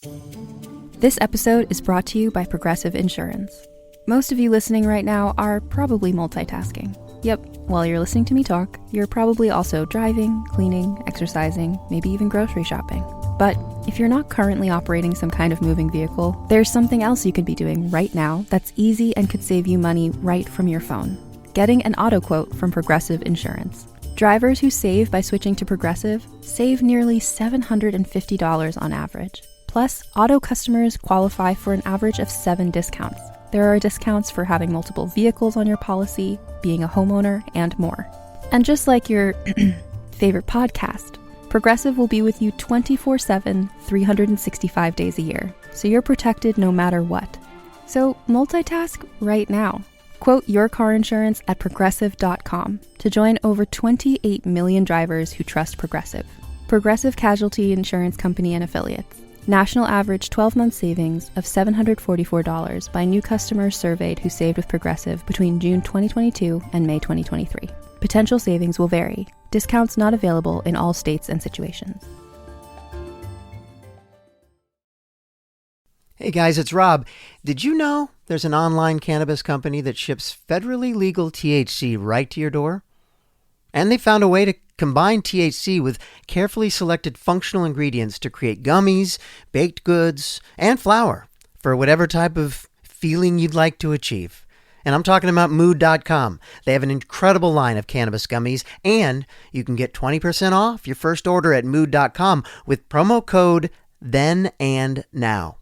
This episode is brought to you by Progressive Insurance. Most of you listening right now are probably multitasking. Yep, while you're listening to me talk, you're probably also driving, cleaning, exercising, maybe even grocery shopping. But if you're not currently operating some kind of moving vehicle, there's something else you could be doing right now that's easy and could save you money right from your phone. Getting an auto quote from Progressive Insurance. Drivers who save by switching to Progressive save nearly $750 on average. Plus, auto customers qualify for an average of 7 discounts. There are discounts for having multiple vehicles on your policy, being a homeowner, and more. And just like your favorite podcast, Progressive will be with you 24/7, 365 days a year, so you're protected no matter what. So multitask right now. Quote your car insurance at progressive.com to join over 28 million drivers who trust Progressive. Progressive Casualty Insurance Company and Affiliates. National average 12-month savings of $744 by new customers surveyed who saved with Progressive between June 2022 and May 2023. Potential savings will vary. Discounts not available in all states and situations. Hey guys, it's Rob. Did you know there's an online cannabis company that ships federally legal THC right to your door? And they found a way to combine THC with carefully selected functional ingredients to create gummies, baked goods, and flour for whatever type of feeling you'd like to achieve. And I'm talking about Mood.com. They have an incredible line of cannabis gummies, and you can get 20% off your first order at Mood.com with promo code THENANDNOW.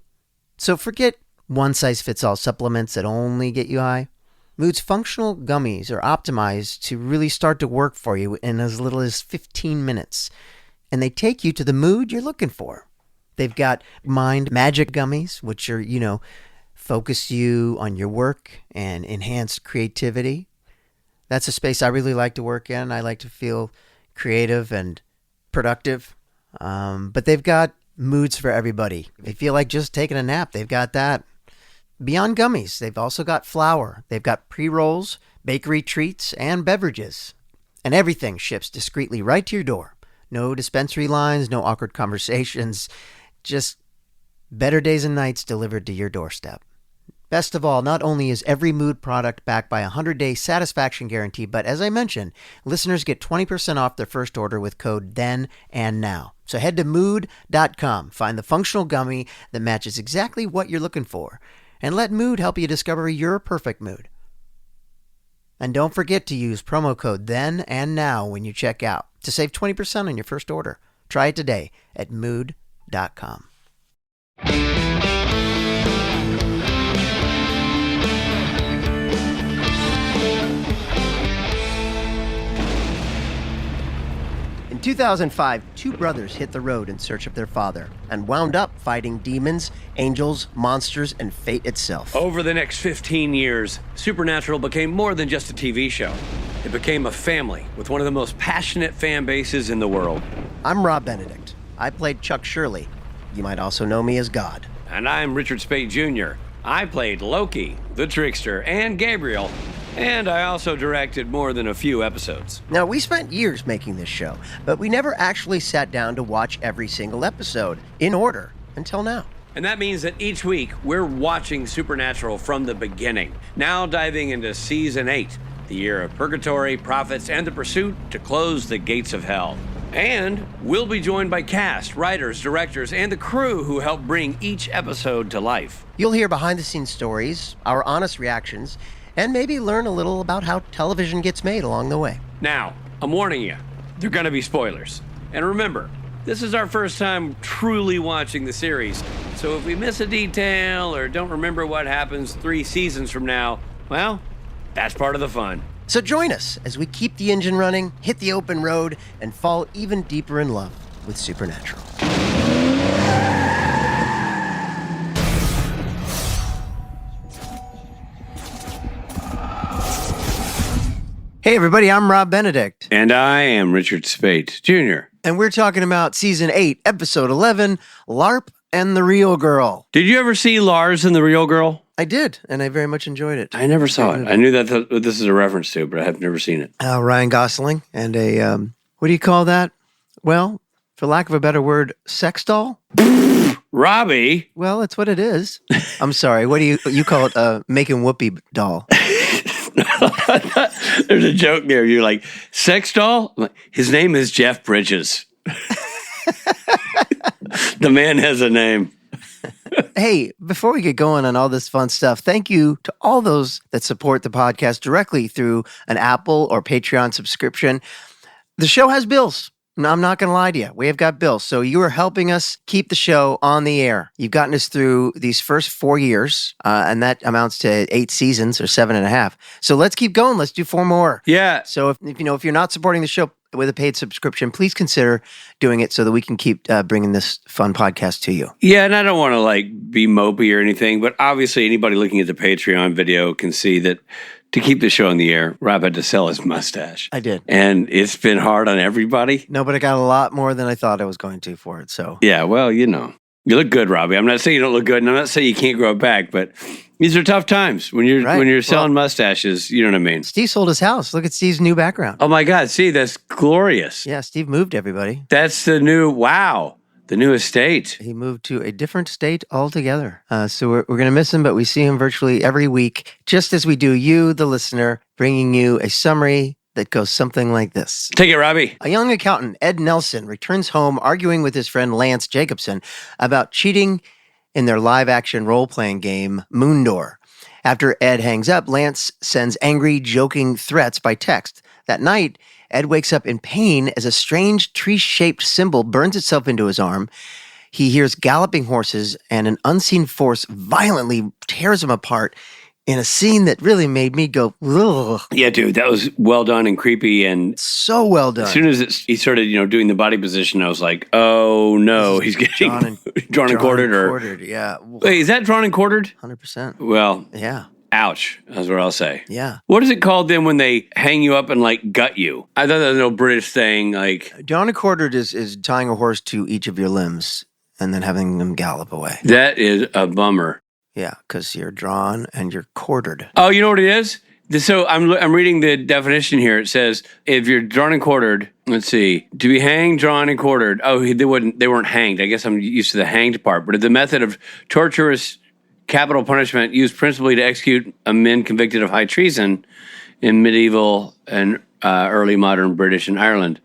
So forget one-size-fits-all supplements that only get you high. Mood's functional gummies are optimized to really start to work for you in as little as 15 minutes. And they take you to the mood you're looking for. They've got Mind Magic gummies, which are, focus you on your work and enhance creativity. That's a space I really like to work in. I like to feel creative and productive. But they've got moods for everybody. If you feel like just taking a nap, they've got that. Beyond gummies, they've also got flour. They've got pre-rolls, bakery treats, and beverages. And everything ships discreetly right to your door. No dispensary lines, no awkward conversations. Just better days and nights delivered to your doorstep. Best of all, not only is every Mood product backed by a 100-day satisfaction guarantee, but as I mentioned, listeners get 20% off their first order with code THENANDNOW. So head to Mood.com, find the functional gummy that matches exactly what you're looking for, and let Mood help you discover your perfect mood. And don't forget to use promo code THENANDNOW when you check out to save 20% on your first order. Try it today at Mood.com. In 2005, 2 brothers hit the road in search of their father and wound up fighting demons, angels, monsters, and fate itself. Over the next 15 years, Supernatural became more than just a TV show. It became a family with one of the most passionate fan bases in the world. I'm Rob Benedict. I played Chuck Shirley. You might also know me as God. And I'm Richard Speight Jr. I played Loki, the Trickster, and Gabriel. And I also directed more than a few episodes. Now, we spent years making this show, but we never actually sat down to watch every single episode in order until now. And that means that each week, we're watching Supernatural from the beginning, now diving into Season 8, the year of purgatory, prophets, and the pursuit to close the gates of hell. And we'll be joined by cast, writers, directors, and the crew who help bring each episode to life. You'll hear behind-the-scenes stories, our honest reactions, and maybe learn a little about how television gets made along the way. Now, I'm warning you, there are gonna be spoilers. And remember, this is our first time truly watching the series, so if we miss a detail or don't remember what happens 3 seasons from now, well, that's part of the fun. So join us as we keep the engine running, hit the open road, and fall even deeper in love with Supernatural. Hey everybody, I'm Rob Benedict. And I am Richard Speight Jr. And we're talking about Season 8, Episode 11, LARP and the Real Girl. Did you ever see Lars and the Real Girl? I did, and I very much enjoyed it. I never saw it. I knew that what this is a reference to, but I have never seen it. Ryan Gosling and a, what do you call that? Well, for lack of a better word, sex doll? Robbie. Well, it's what it is. I'm sorry. What do you call it? Making whoopee doll. There's a joke there. You're like, sex doll? His name is Jeff Bridges. The man has a name. Hey, before we get going on all this fun stuff, thank you to all those that support the podcast directly through an Apple or Patreon subscription. The show has bills. No, I'm not going to lie to you. We have got bills. So you are helping us keep the show on the air. You've gotten us through these first 4 years, and that amounts to 8 seasons or 7.5. So let's keep going. Let's do 4 more. Yeah. So if you're not supporting the show with a paid subscription, please consider doing it so that we can keep bringing this fun podcast to you. Yeah, and I don't want to be mopey or anything, but obviously anybody looking at the Patreon video can see that to keep the show in the air, Rob had to sell his mustache. I did. And it's been hard on everybody. No, but I got a lot more than I thought I was going to for it. So yeah, well, you look good, Robbie. I'm not saying you don't look good, and I'm not saying you can't grow it back, but these are tough times when you're selling mustaches. You know what I mean? Steve sold his house. Look at Steve's new background. Oh my God! See, that's glorious. Yeah, Steve moved everybody. That's the new estate. He moved to a different state altogether. So we're going to miss him, but we see him virtually every week, just as we do you, the listener, bringing you a summary that goes something like this. Take it, Robbie. A young accountant, Ed Nelson, returns home arguing with his friend Lance Jacobson about cheating in their live-action role-playing game, Moondor. After Ed hangs up, Lance sends angry, joking threats by text. That night, Ed wakes up in pain as a strange tree-shaped symbol burns itself into his arm. He hears galloping horses, and an unseen force violently tears him apart in a scene that really made me go, ugh. Yeah, dude, that was well done and creepy, and so well done. As soon as he started, doing the body position, I was like, oh no, he's getting drawn and quartered. Yeah. Wait, is that drawn and quartered? 100%. Well, yeah. Ouch, that's what I'll say. Yeah. What is it called then when they hang you up and gut you? I thought that was no British thing. Drawn and quartered is tying a horse to each of your limbs and then having them gallop away. That is a bummer. Yeah, because you're drawn and you're quartered. Oh, you know what it is? So I'm reading the definition here. It says if you're drawn and quartered, let's see, to be hanged, drawn, and quartered. Oh, they weren't hanged. I guess I'm used to the hanged part. But the method of torturous capital punishment used principally to execute men convicted of high treason in medieval and early modern British and Ireland.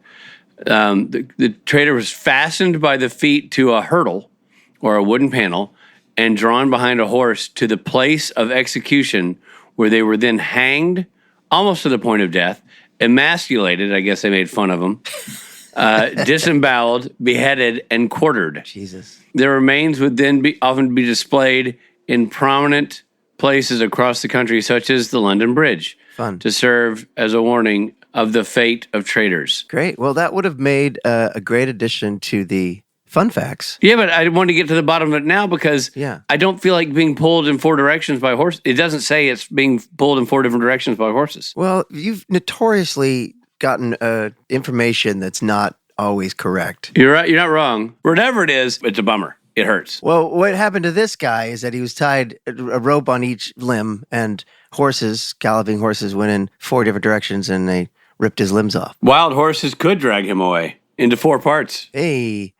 The traitor was fastened by the feet to a hurdle or a wooden panel and drawn behind a horse to the place of execution, where they were then hanged almost to the point of death, emasculated, I guess they made fun of them, disemboweled, beheaded, and quartered. Jesus. Their remains would then often be displayed in prominent places across the country, such as the London Bridge, to serve as a warning of the fate of traitors. Great. Well, that would have made a great addition to the fun facts. Yeah, but I want to get to the bottom of it now because I don't feel like being pulled in 4 directions by horses. It doesn't say it's being pulled in 4 different directions by horses. Well, you've notoriously gotten information that's not always correct. You're right. You're not wrong. Whatever it is, it's a bummer. It hurts. Well, what happened to this guy is that he was tied a rope on each limb, and galloping horses, went in 4 different directions, and they ripped his limbs off. Wild horses could drag him away into 4 parts. Hey.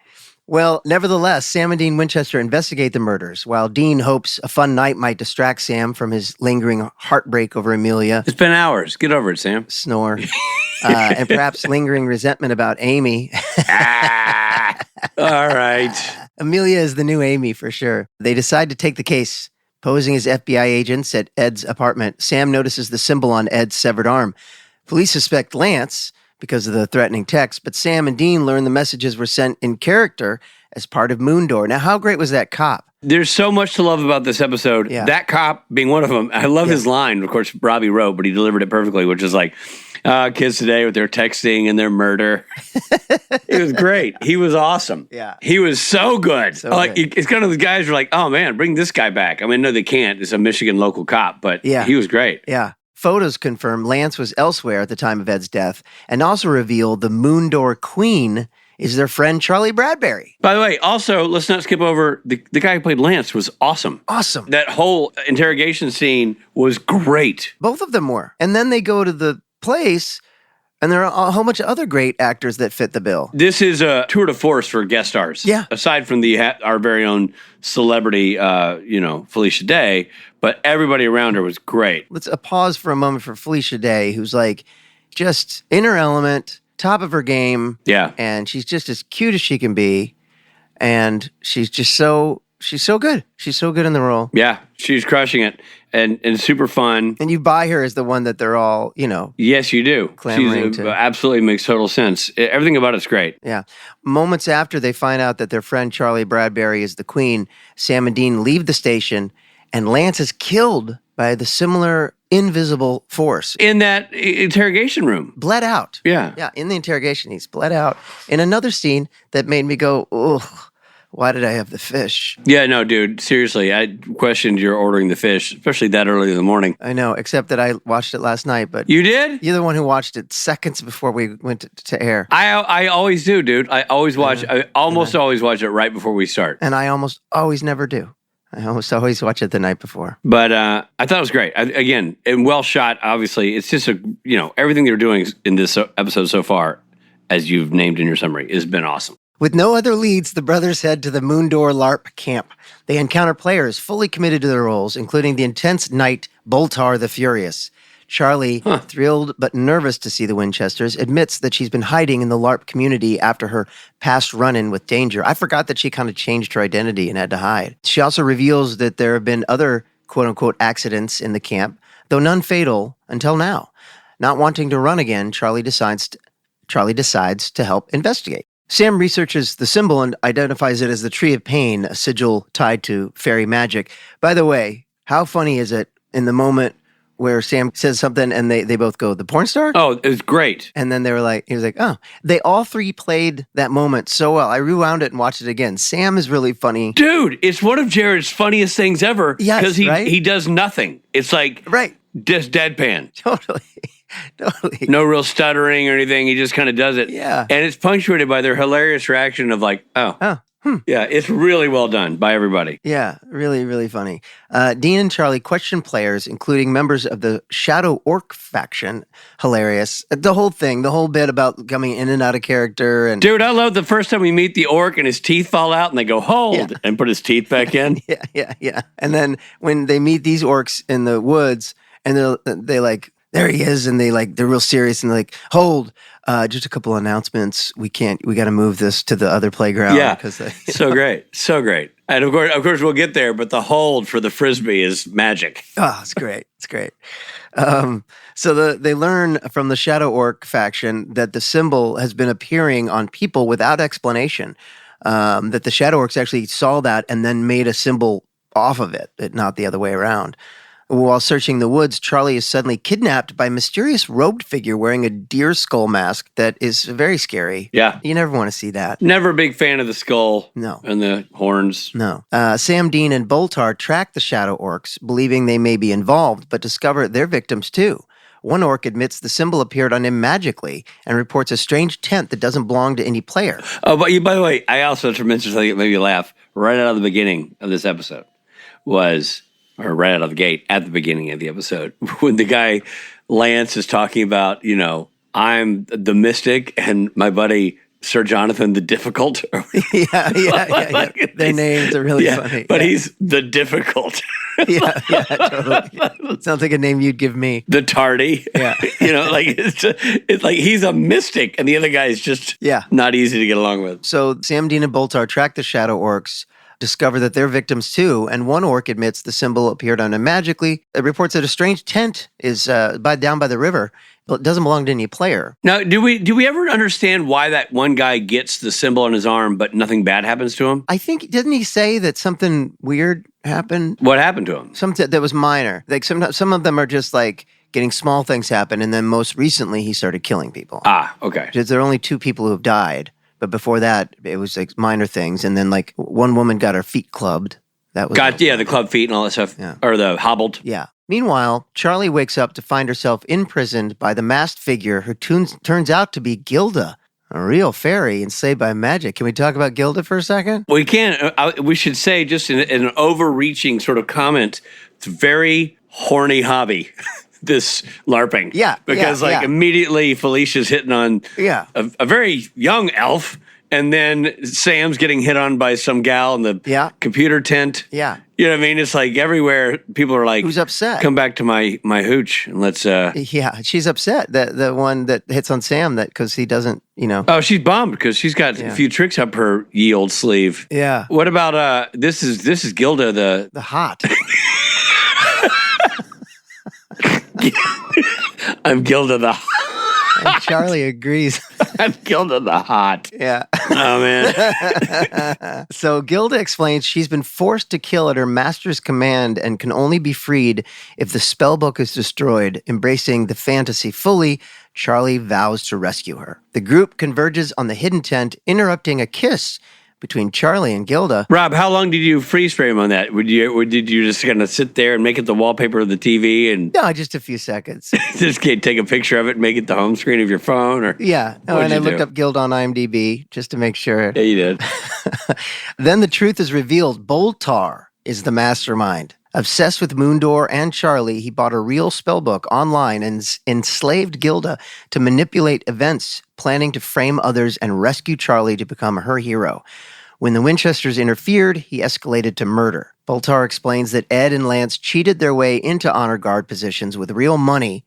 Well, nevertheless, Sam and Dean Winchester investigate the murders, while Dean hopes a fun night might distract Sam from his lingering heartbreak over Amelia. It's been hours. Get over it, Sam. Snore. And perhaps lingering resentment about Amy. All right. Amelia is the new Amy for sure. They decide to take the case. Posing as FBI agents at Ed's apartment, Sam notices the symbol on Ed's severed arm. Police suspect Lance because of the threatening text, but Sam and Dean learn the messages were sent in character as part of Moondor. Now, how great was that cop? There's so much to love about this episode. Yeah. That cop being one of them. I love his line. Of course, Robbie wrote, but he delivered it perfectly, which is like, kids today with their texting and their murder. It was great. He was awesome. Yeah. He was so good. Good. It's kind of the guys who are like, oh man, bring this guy back. I mean, no, they can't. It's a Michigan local cop, but he was great. Yeah. Photos confirm Lance was elsewhere at the time of Ed's death, and also reveal the Moondor Queen is their friend Charlie Bradbury. By the way, also, let's not skip over, the guy who played Lance was awesome. Awesome. That whole interrogation scene was great. Both of them were. And then they go to the place And there are a whole bunch of other great actors that fit the bill. This is a tour de force for guest stars. Yeah. Aside from our very own celebrity, Felicia Day, but everybody around her was great. Let's pause for a moment for Felicia Day, who's like just in her element, top of her game. Yeah. And she's just as cute as she can be. And she's so good. She's so good in the role. Yeah, she's crushing it and super fun. And you buy her as the one that they're all, Yes, you do. clamoring She's to. absolutely makes total sense. Everything about it's great. Yeah. Moments after they find out that their friend Charlie Bradbury is the queen, Sam and Dean leave the station, and Lance is killed by the similar invisible force. In that interrogation room. Bled out. Yeah. Yeah, in the interrogation, he's bled out. In another scene that made me go, ugh, why did I have the fish? Yeah, no, dude, seriously, I questioned your ordering the fish, especially that early in the morning. I know, except that I watched it last night, but You did? you're the one who watched it seconds before we went to air. I always do, dude. I always watch, I almost always watch it right before we start. And I almost always never do. I almost always watch it the night before. But I thought it was great. Again, and well shot, obviously. It's just, everything they were doing in this episode so far, as you've named in your summary, has been awesome. With no other leads, the brothers head to the Moondor LARP camp. They encounter players fully committed to their roles, including the intense knight Boltar the Furious. Charlie, thrilled but nervous to see the Winchesters, admits that she's been hiding in the LARP community after her past run-in with Danger. I forgot that she kind of changed her identity and had to hide. She also reveals that there have been other quote-unquote accidents in the camp, though none fatal until now. Not wanting to run again, Charlie decides to help investigate. Sam researches the symbol and identifies it as the Tree of Pain, a sigil tied to fairy magic. By the way, how funny is it in the moment where Sam says something and they both go, the porn star? Oh, it was great. And then he was like, oh. They all three played that moment so well. I rewound it and watched it again. Sam is really funny. Dude, it's one of Jared's funniest things ever. Yes, because right? he does nothing. It's like Right. just deadpan. Totally. No real stuttering or anything. He just kind of does it. Yeah. And it's punctuated by their hilarious reaction of like, oh. Yeah, it's really well done by everybody. Yeah, really, really funny. Dean and Charlie question players, including members of the Shadow Orc faction. Hilarious. The whole thing, the whole bit about coming in and out of character. And Dude, I love the first time we meet the orc and his teeth fall out and they go, hold, and put his teeth back in. Yeah. And then when they meet these orcs in the woods, and they like, there he is, and they're real serious, and they're like, hold, just a couple announcements. We got to move this to the other playground. Yeah, so great. And of course, we'll get there, but the hold for the Frisbee is magic. Oh, it's great. So they learn from the Shadow Orc faction that the symbol has been appearing on people without explanation, that the Shadow Orcs actually saw that and then made a symbol off of it, not the other way around. While searching the woods, Charlie is suddenly kidnapped by a mysterious robed figure wearing a deer skull mask that is very scary. Yeah. You never want to see that. Never a big fan of the skull. No. And the horns. No. Sam, Dean, and Boltar track the Shadow Orcs, believing they may be involved, but discover they're victims too. One orc admits the symbol appeared on him magically and reports a strange tent that doesn't belong to any player. Oh, but by the way, I also mentioned something that made me laugh right out of the beginning of this episode or right out of the gate at the beginning of the episode, when the guy Lance is talking about, I'm the mystic and my buddy Sir Jonathan the difficult. Yeah. Their names are really funny. But he's the difficult. Yeah, totally. Sounds like a name you'd give me. The tardy. Yeah. It's like he's a mystic and the other guy is just not easy to get along with. So Sam, Dean, and Boltar track the Shadow Orcs, discover that they're victims too, and one orc admits the symbol appeared on him magically. It reports that a strange tent is down by the river, but it doesn't belong to any player. Now, do we ever understand why that one guy gets the symbol on his arm, but nothing bad happens to him? I think, didn't he say that something weird happened? What happened to him? Something that was minor. Like some of them are just like getting small things happen, and then most recently he started killing people. Ah, okay. There are only 2 people who have died. But before that, it was like minor things. And then like one woman got her feet clubbed. That was the club feet and all that stuff. Yeah. Or the hobbled. Yeah. Meanwhile, Charlie wakes up to find herself imprisoned by the masked figure who turns out to be Gilda, a real fairy enslaved by magic. Can we talk about Gilda for a second? We can. We should say, just in an overreaching sort of comment, it's a very horny hobby. this LARPing. Yeah, Because yeah. immediately Felicia's hitting on a very young elf, and then Sam's getting hit on by some gal in the computer tent. Yeah. You know what I mean? It's like everywhere people are like, who's upset? Come back to my hooch and let's Yeah, she's upset, the one that hits on Sam, that because he doesn't, Oh, she's bummed because she's got a few tricks up her ye old sleeve. Yeah. What about this is Gilda the hot. I'm Gilda the And Charlie agrees. I'm Gilda the hot. Yeah. Oh, man. So Gilda explains she's been forced to kill at her master's command and can only be freed if the spellbook is destroyed. Embracing the fantasy fully, Charlie vows to rescue her. The group converges on the hidden tent, interrupting a kiss between Charlie and Gilda. Rob, how long did you freeze frame on that? Did you just kind of sit there and make it the wallpaper of the TV and No, just a few seconds. just take a picture of it and make it the home screen of your phone? Or Yeah. And I looked up Gilda on IMDb just to make sure. Yeah, you did. Then the truth is revealed. Boltar is the mastermind. Obsessed with Moondor and Charlie, he bought a real spellbook online and enslaved Gilda to manipulate events, planning to frame others and rescue Charlie to become her hero. When the Winchesters interfered, he escalated to murder. Boltar explains that Ed and Lance cheated their way into honor guard positions with real money,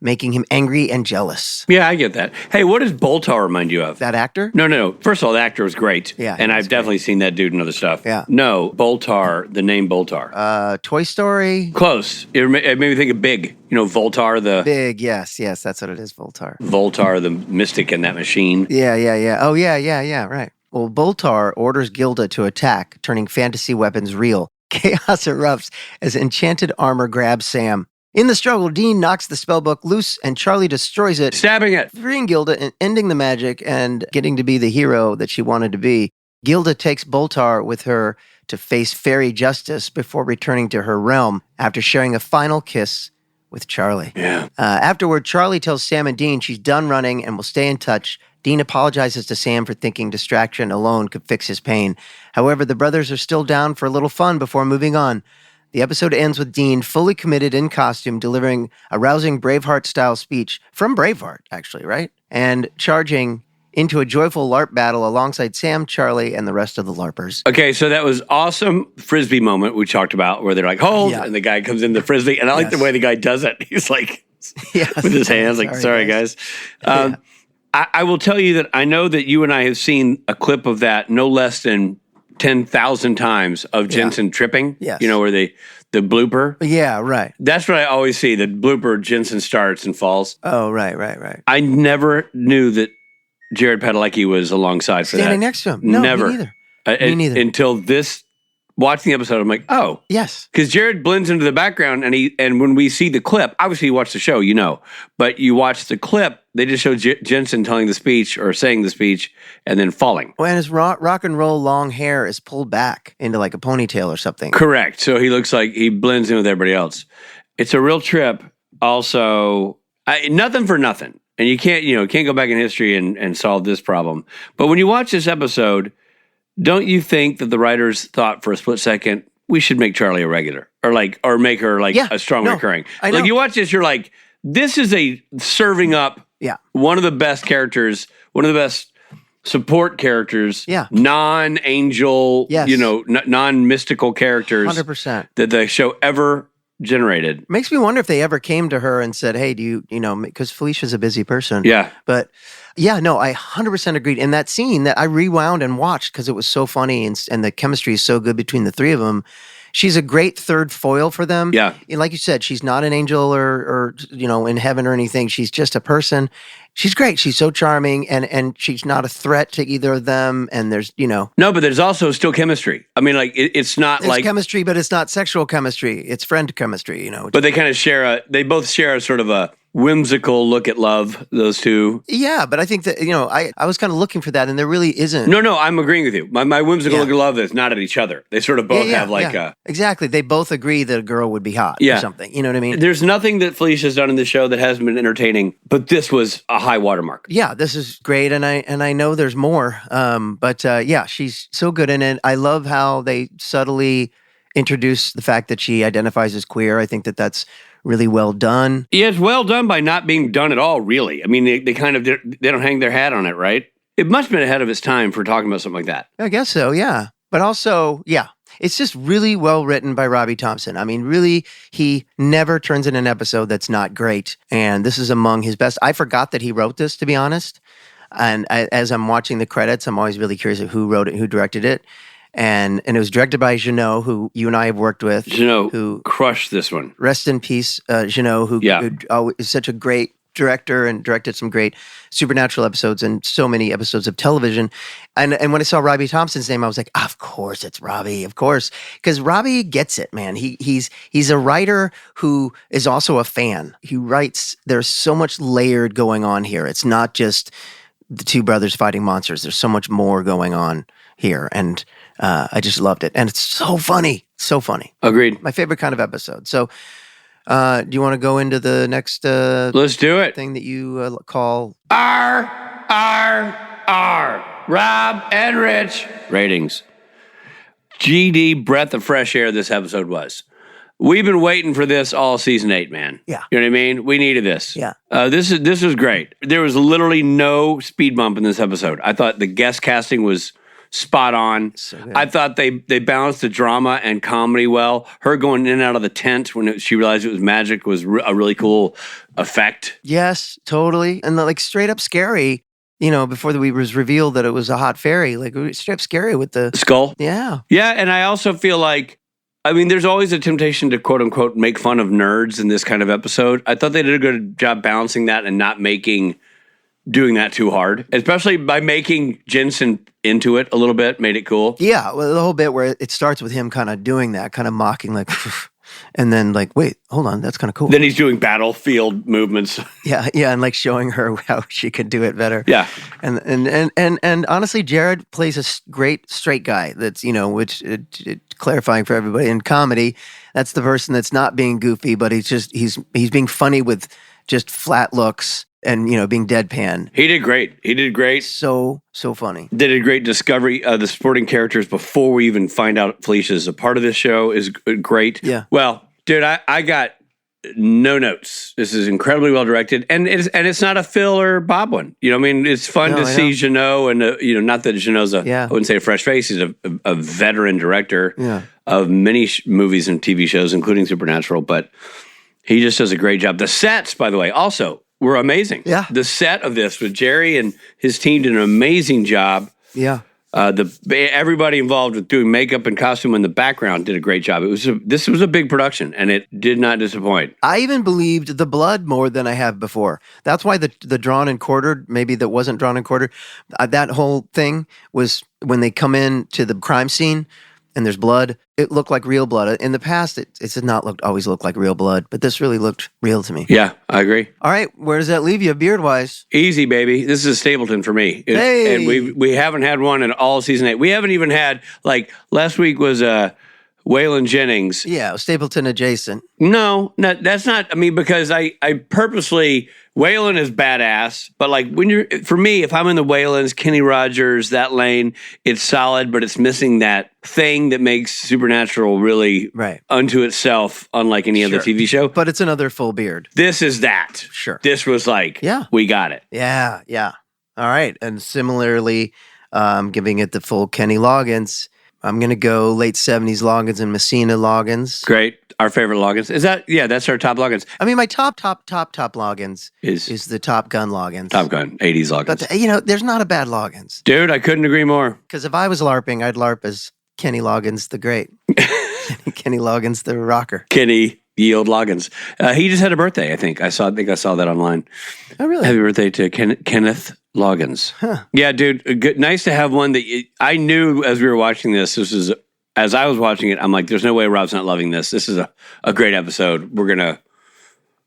making him angry and jealous. Yeah, I get that. Hey, what does Boltar remind you of? That actor? No. First of all, the actor was great. Yeah. And I've definitely seen that dude in other stuff. Yeah. No, Boltar, the name Boltar. Toy Story? Close. It made me think of Big. Voltar the... Big, yes, that's what it is, Voltar. Voltar, the mystic in that machine. Yeah. Oh, yeah, right. Well, Boltar orders Gilda to attack, turning fantasy weapons real. Chaos erupts as enchanted armor grabs Sam. In the struggle, Dean knocks the spellbook loose and Charlie destroys it, stabbing it, freeing Gilda and ending the magic and getting to be the hero that she wanted to be. Gilda takes Boltar with her to face fairy justice before returning to her realm after sharing a final kiss with Charlie. Yeah. Afterward, Charlie tells Sam and Dean she's done running and will stay in touch. Dean apologizes to Sam for thinking distraction alone could fix his pain. However, the brothers are still down for a little fun before moving on. The episode ends with Dean fully committed in costume, delivering a rousing Braveheart-style speech from Braveheart, actually, right? And charging into a joyful LARP battle alongside Sam, Charlie, and the rest of the LARPers. Okay, so that was awesome Frisbee moment we talked about where they're like, hold, and the guy comes in the Frisbee. And I like the way the guy does it. He's like, with his hands, like, sorry guys. I will tell you that I know that you and I have seen a clip of that no less than 10,000 times of Jensen tripping. Yes. Where the blooper. Yeah, right. That's what I always see, the blooper, Jensen starts and falls. Oh, right. I never knew that Jared Padalecki was alongside for Standing that. next to him. No, never. Me neither. Me neither. Until watching the episode, I'm like, oh. Yes. Because Jared blends into the background, and when we see the clip, obviously you watch the show, but you watch the clip, they just show Jensen telling the speech or saying the speech and then falling. Well, and his rock and roll long hair is pulled back into like a ponytail or something. Correct. So he looks like he blends in with everybody else. It's a real trip. Also, nothing for nothing. And you can't go back in history and solve this problem. But when you watch this episode, don't you think that the writers thought for a split second, we should make Charlie a regular or make her a strong recurring? I know. Like you watch this, you're like, this is a serving up one of the best characters, one of the best support characters, non-angel, non-mystical characters 100%. that the show ever generated. Makes me wonder if they ever came to her and said, hey, do you because Felicia's a busy person. Yeah. But yeah, no, I 100% agreed. In that scene that I rewound and watched because it was so funny and the chemistry is so good between the three of them, she's a great third foil for them. Yeah. And like you said, she's not an angel or in heaven or anything. She's just a person. She's great. She's so charming and she's not a threat to either of them. And there's, No, but there's also still chemistry. I mean, it's not there's like chemistry, but it's not sexual chemistry. It's friend chemistry, But they kind of they both share a sort of a whimsical look at love, those two. Yeah, but I think that, I was kind of looking for that and there really isn't. No, I'm agreeing with you. My whimsical look at love is not at each other. They sort of both have Exactly. They both agree that a girl would be hot or something. You know what I mean? There's nothing that Felicia's done in the show that hasn't been entertaining, but this was a high watermark. Yeah, this is great, and I know there's more. But she's so good in it. I love how they subtly introduce the fact that she identifies as queer. I think that that's really well done. Yeah, it's well done by not being done at all, really. I mean, they kind of, they don't hang their hat on it, right? It must have been ahead of its time for talking about something like that. I guess so, yeah. But also, yeah, it's just really well written by Robbie Thompson. I mean, really, he never turns in an episode that's not great. And this is among his best. I forgot that he wrote this, to be honest. And as I'm watching the credits, I'm always really curious of who wrote it, who directed it. And it was directed by Jeannot, who you and I have worked with. Jeannot, who crushed this one. Rest in peace, Jeannot, who is such a great director and directed some great Supernatural episodes and so many episodes of television. And when I saw Robbie Thompson's name, I was like, of course it's Robbie, of course. Because Robbie gets it, man. He's a writer who is also a fan. He writes, there's so much layered going on here. It's not just the two brothers fighting monsters. There's so much more going on here. And I just loved it. And it's so funny. So funny. Agreed. My favorite kind of episode. So do you want to go into the next Let's do it. thing that you call R. Rob and Rich. Ratings. GD breath of fresh air this episode was. We've been waiting for this all season 8, man. Yeah. You know what I mean? We needed this. Yeah. This was great. There was literally no speed bump in this episode. I thought the guest casting was spot on. So good. I thought they balanced the drama and comedy well. Her going in and out of the tent when she realized it was magic was a really cool effect. Yes, totally. And like straight up scary, you know, before it was revealed that it was a hot fairy, like straight up scary with the skull. Yeah. Yeah, and I also feel like, I mean, there's always a temptation to quote unquote make fun of nerds in this kind of episode. I thought they did a good job balancing that and not doing that too hard, especially by making Jensen into it a little bit, made it cool. Yeah, well, the whole bit where it starts with him kind of doing that, kind of mocking, like, and then like, wait, hold on, that's kind of cool. Then he's doing battlefield movements. Yeah, and like showing her how she could do it better. Yeah, and honestly, Jared plays a great straight guy. That's, you know, which clarifying for everybody in comedy, that's the person that's not being goofy, but he's being funny with just flat looks. And, you know, being deadpan. He did great. So funny. Did a great discovery of the supporting characters before we even find out Felicia is a part of this show is great. Yeah. Well, dude, I got no notes. This is incredibly well directed. And it's not a Phil or Bob one. You know what I mean? It's fun to see Jeannot and, you know, not that Jeannot's I wouldn't say a fresh face. He's a veteran director of many movies and TV shows, including Supernatural. But he just does a great job. The sets, by the way, also were amazing. Yeah. The set of this with Jerry and his team did an amazing job. Yeah. Everybody involved with doing makeup and costume in the background did a great job. This was a big production, and it did not disappoint. I even believed the blood more than I have before. That's why the drawn and quartered, maybe that wasn't drawn and quartered, that whole thing was when they come in to the crime scene and there's blood, it looked like real blood. In the past, it did not always look like real blood, but this really looked real to me. Yeah, I agree. All right, where does that leave you, beard-wise? Easy, baby. This is Stapleton for me. Hey! And we haven't had one in all season 8. We haven't even had, like, last week was Waylon Jennings. Yeah, Stapleton adjacent. No, that's not, I mean, because I purposely, Waylon is badass, but like for me, if I'm in the Waylons, Kenny Rogers, that lane, it's solid, but it's missing that thing that makes Supernatural really unto itself, unlike any other TV show. But it's another full beard. This is that. Sure. This was like, we got it. Yeah. All right. And similarly, giving it the full Kenny Loggins. I'm going to go late 70s Loggins and Messina Loggins. Great. Our favorite Loggins. Is that, that's our top Loggins. I mean, my top Loggins is the Top Gun Loggins. Top Gun, 80s Loggins. But, you know, there's not a bad Loggins. Dude, I couldn't agree more. Because if I was LARPing, I'd LARP as Kenny Loggins the Great. Kenny Loggins the Rocker. Kenny Yield Loggins. He just had a birthday, I think. I saw that online. Oh, really? Happy birthday to Kenneth Loggins. Huh. Yeah, dude. Nice to have one that I knew as we were watching this is, as I was watching it, I'm like, there's no way Rob's not loving this. This is a great episode. We're going to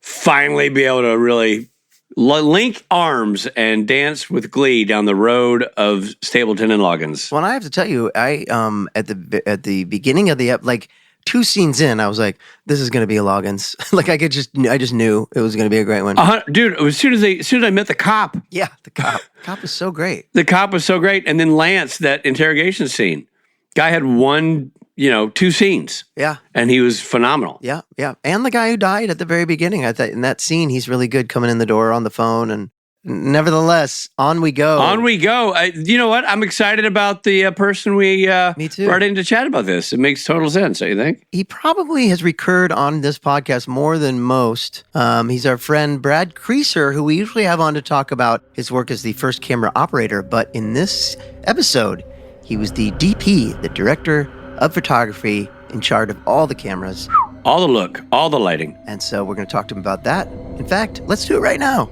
finally be able to really link arms and dance with glee down the road of Stapleton and Loggins. Well, I have to tell you, I at the beginning of the 2 scenes in, I was like, this is going to be a Loggins. Like I just knew it was going to be a great one. Dude, as soon as I met the cop. Yeah, the cop. Cop was so great. The cop was so great. And then Lance, that interrogation scene. Guy had one 2 scenes. Yeah. And he was phenomenal. Yeah. Yeah. And the guy who died at the very beginning, I thought in that scene, he's really good coming in the door on the phone. And nevertheless, on we go. On we go. You know what? I'm excited about the person we Me too. brought in to chat about this. It makes total sense, don't you think? He probably has recurred on this podcast more than most. He's our friend Brad Creasser, who we usually have on to talk about his work as the first camera operator. But in this episode, he was the DP, the director of photography, in charge of all the cameras. All the look, all the lighting. And so we're going to talk to him about that. In fact, let's do it right now.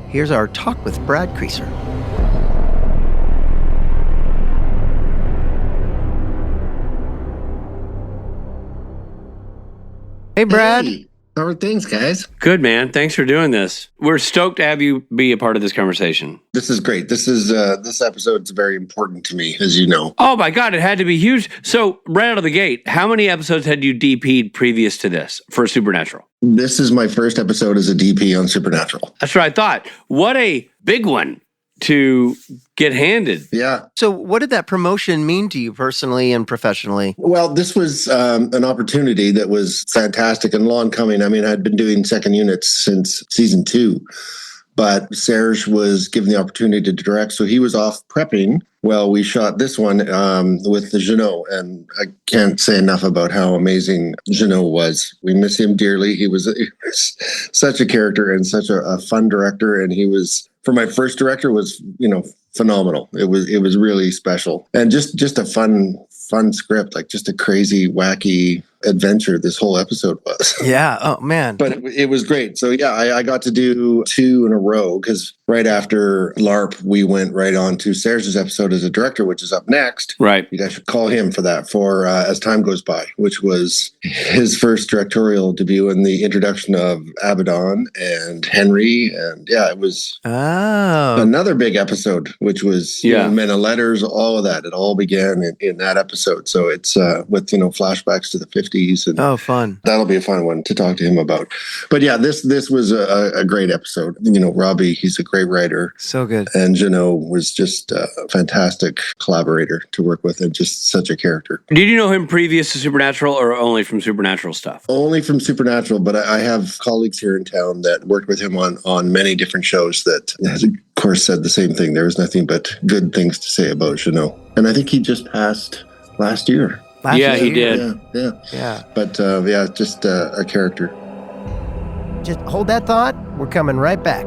Here's our talk with Brad Creasser. Hey, Brad. Hey, how are things, guys? Good, man. Thanks for doing this. We're stoked to have you be a part of this conversation. This is great. This episode's very important to me, as you know. Oh, my God. It had to be huge. So right out of the gate, how many episodes had you DP'd previous to this for Supernatural? This is my first episode as a DP on Supernatural. That's what I thought. What a big one to get handed. Yeah. So what did that promotion mean to you personally and professionally? Well, this was an opportunity that was fantastic and long coming. I mean, I'd been doing second units since season 2, but Serge was given the opportunity to direct, so he was off prepping. Well, we shot this one with the Jeannot, and I can't say enough about how amazing Jeannot was. We miss him dearly. He was such a character and such a fun director, and he was, for my first director, was, phenomenal. It was really special, and just a fun script, like just a crazy, wacky adventure this whole episode was. Yeah. Oh, man. But it was great. So, yeah, I got to do 2 in a row because right after LARP, we went right on to Serge's episode as a director, which is up next. Right. You guys should call him for that for As Time Goes By, which was his first directorial debut in the introduction of Abaddon and Henry. And, yeah, it was another big episode, which was Men of Letters, all of that. It all began in that episode. So it's with, flashbacks to the 50s. And fun. That'll be a fun one to talk to him about. But yeah, this was a great episode. Robbie, he's a great writer. So good. And Jeannot was just a fantastic collaborator to work with and just such a character. Did you know him previous to Supernatural or only from Supernatural stuff? Only from Supernatural, but I have colleagues here in town that worked with him on many different shows that, of course, said the same thing. There was nothing but good things to say about Jeannot. And I think he just passed last year. He did. Yeah. But just a character. Just hold that thought. We're coming right back.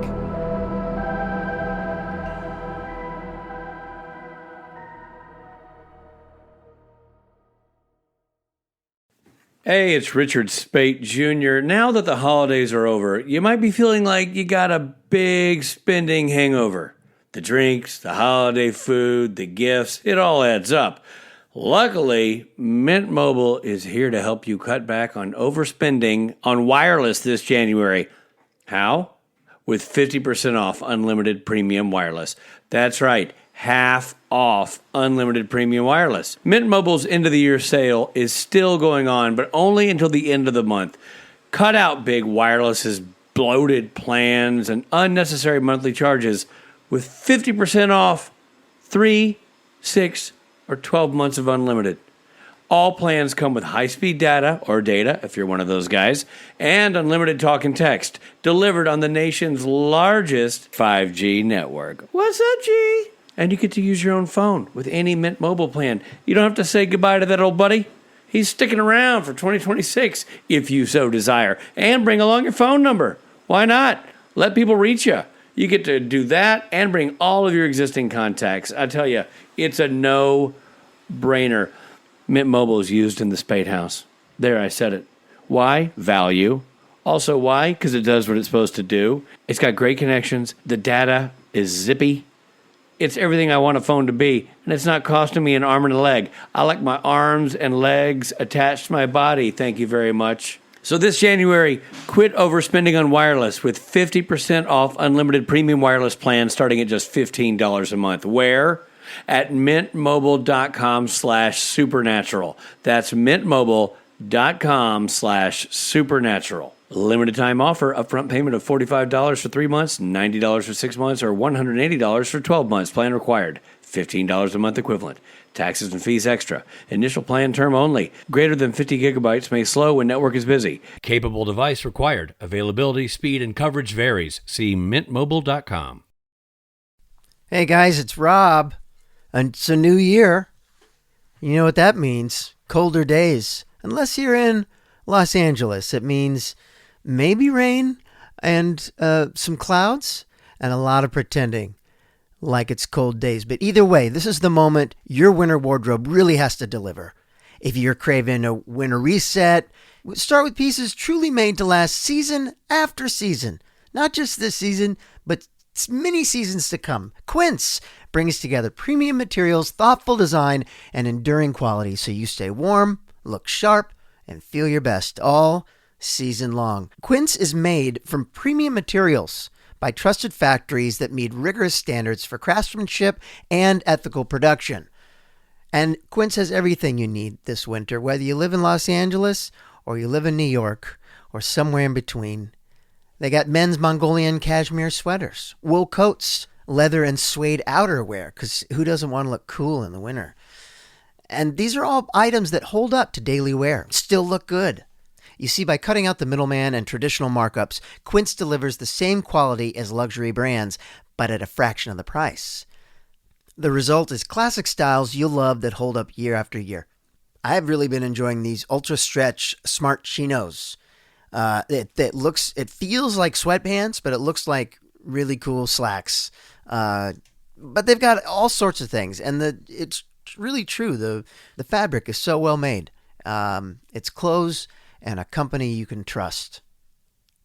Hey, it's Richard Spate Jr. Now that the holidays are over, you might be feeling like you got a big spending hangover. The drinks, the holiday food, the gifts, it all adds up. Luckily, Mint Mobile is here to help you cut back on overspending on wireless this January. How? With 50% off unlimited premium wireless. That's right, half off unlimited premium wireless. Mint Mobile's end of the year sale is still going on, but only until the end of the month. Cut out big wireless's bloated plans and unnecessary monthly charges with 50% off 3, 6, or 12 months of unlimited. All plans come with high-speed data, or data if you're one of those guys, and unlimited talk and text, delivered on the nation's largest 5G network. What's up, G? And you get to use your own phone with any Mint Mobile plan. You don't have to say goodbye to that old buddy. He's sticking around for 2026, if you so desire. And bring along your phone number. Why not? Let people reach you. You get to do that and bring all of your existing contacts. I tell you, it's a no-brainer. Mint Mobile is used in the Spade House. There, I said it. Why? Value. Also, why? Because it does what it's supposed to do. It's got great connections. The data is zippy. It's everything I want a phone to be, and it's not costing me an arm and a leg. I like my arms and legs attached to my body. Thank you very much. So this January, quit overspending on wireless with 50% off unlimited premium wireless plans starting at just $15 a month. Where? At mintmobile.com/supernatural. That's mintmobile.com/supernatural. Limited time offer, upfront payment of $45 for 3 months, $90 for 6 months, or $180 for 12 months. Plan required. $15 a month equivalent. Taxes and fees extra. Initial plan term only. Greater than 50 gigabytes may slow when network is busy. Capable device required. Availability, speed, and coverage varies. See mintmobile.com. Hey guys, it's Rob. And it's a new year. You know what that means. Colder days. Unless you're in Los Angeles, it means maybe rain and some clouds and a lot of pretending like it's cold days. But either way, this is the moment your winter wardrobe really has to deliver. If you're craving a winter reset, start with pieces truly made to last season after season. Not just this season, but many seasons to come. Quince brings together premium materials, thoughtful design, and enduring quality so you stay warm, look sharp, and feel your best all season long. Quince is made from premium materials by trusted factories that meet rigorous standards for craftsmanship and ethical production. And Quince has everything you need this winter, whether you live in Los Angeles or you live in New York or somewhere in between. They got men's Mongolian cashmere sweaters, wool coats, leather and suede outerwear, because who doesn't want to look cool in the winter? And these are all items that hold up to daily wear, still look good. You see, by cutting out the middleman and traditional markups, Quince delivers the same quality as luxury brands, but at a fraction of the price. The result is classic styles you'll love that hold up year after year. I've really been enjoying these ultra stretch smart chinos. It feels like sweatpants, but it looks like really cool slacks. But they've got all sorts of things, and it's really true. The fabric is so well made. It's clothes and a company you can trust.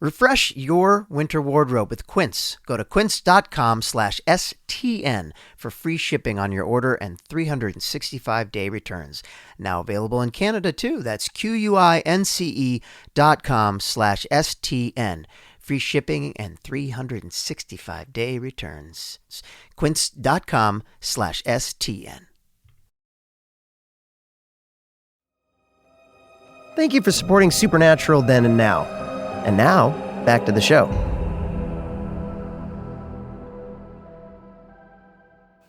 Refresh your winter wardrobe with Quince. Go to quince.com/STN for free shipping on your order and 365-day returns. Now available in Canada too. That's QUINCE.com/STN. Free shipping and 365-day returns. Quince.com/STN. Thank you for supporting Supernatural then and now. And now, back to the show.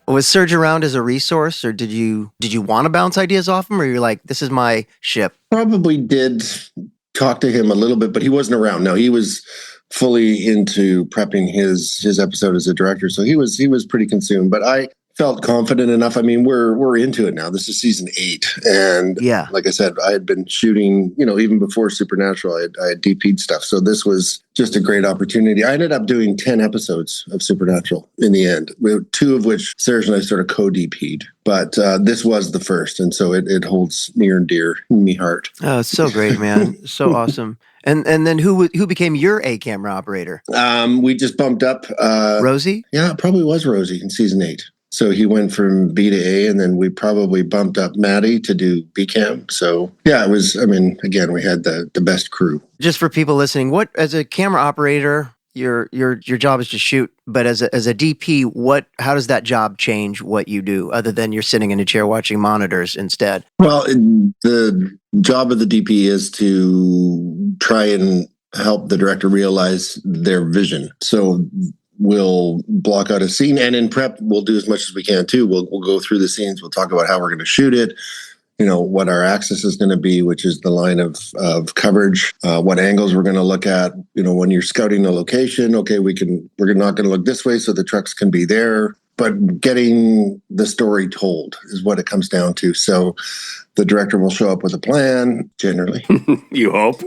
Was Serge around as a resource, or did you want to bounce ideas off him, or you're like, this is my ship? Probably did talk to him a little bit, but he wasn't around. No, he was fully into prepping his episode as a director, so he was pretty consumed. But I felt confident enough. I mean, we're into it now. This is season 8. And yeah, like I said, I had been shooting, even before Supernatural, I had DP'd stuff. So this was just a great opportunity. I ended up doing 10 episodes of Supernatural in the end, 2 of which Serge and I sort of co-DP'd. But this was the first. And so it holds near and dear in me heart. Oh, it's so great, man. So awesome. And then who became your A-camera operator? We just bumped up. Rosie? Yeah, it probably was Rosie in season 8. So he went from B to A, and then we probably bumped up Maddie to do B cam. So yeah, it was, again, we had the best crew. Just for people listening, what, as a camera operator, your job is to shoot, but as a DP, how does that job change what you do, other than you're sitting in a chair watching monitors instead? Well, the job of the DP is to try and help the director realize their vision. So we'll block out a scene, and in prep, we'll do as much as we can too. We'll go through the scenes. We'll talk about how we're going to shoot it, what our axis is going to be, which is the line of coverage, what angles we're going to look at. When you're scouting a location, okay, we're not going to look this way, so the trucks can be there. But getting the story told is what it comes down to. So the director will show up with a plan, generally. You hope.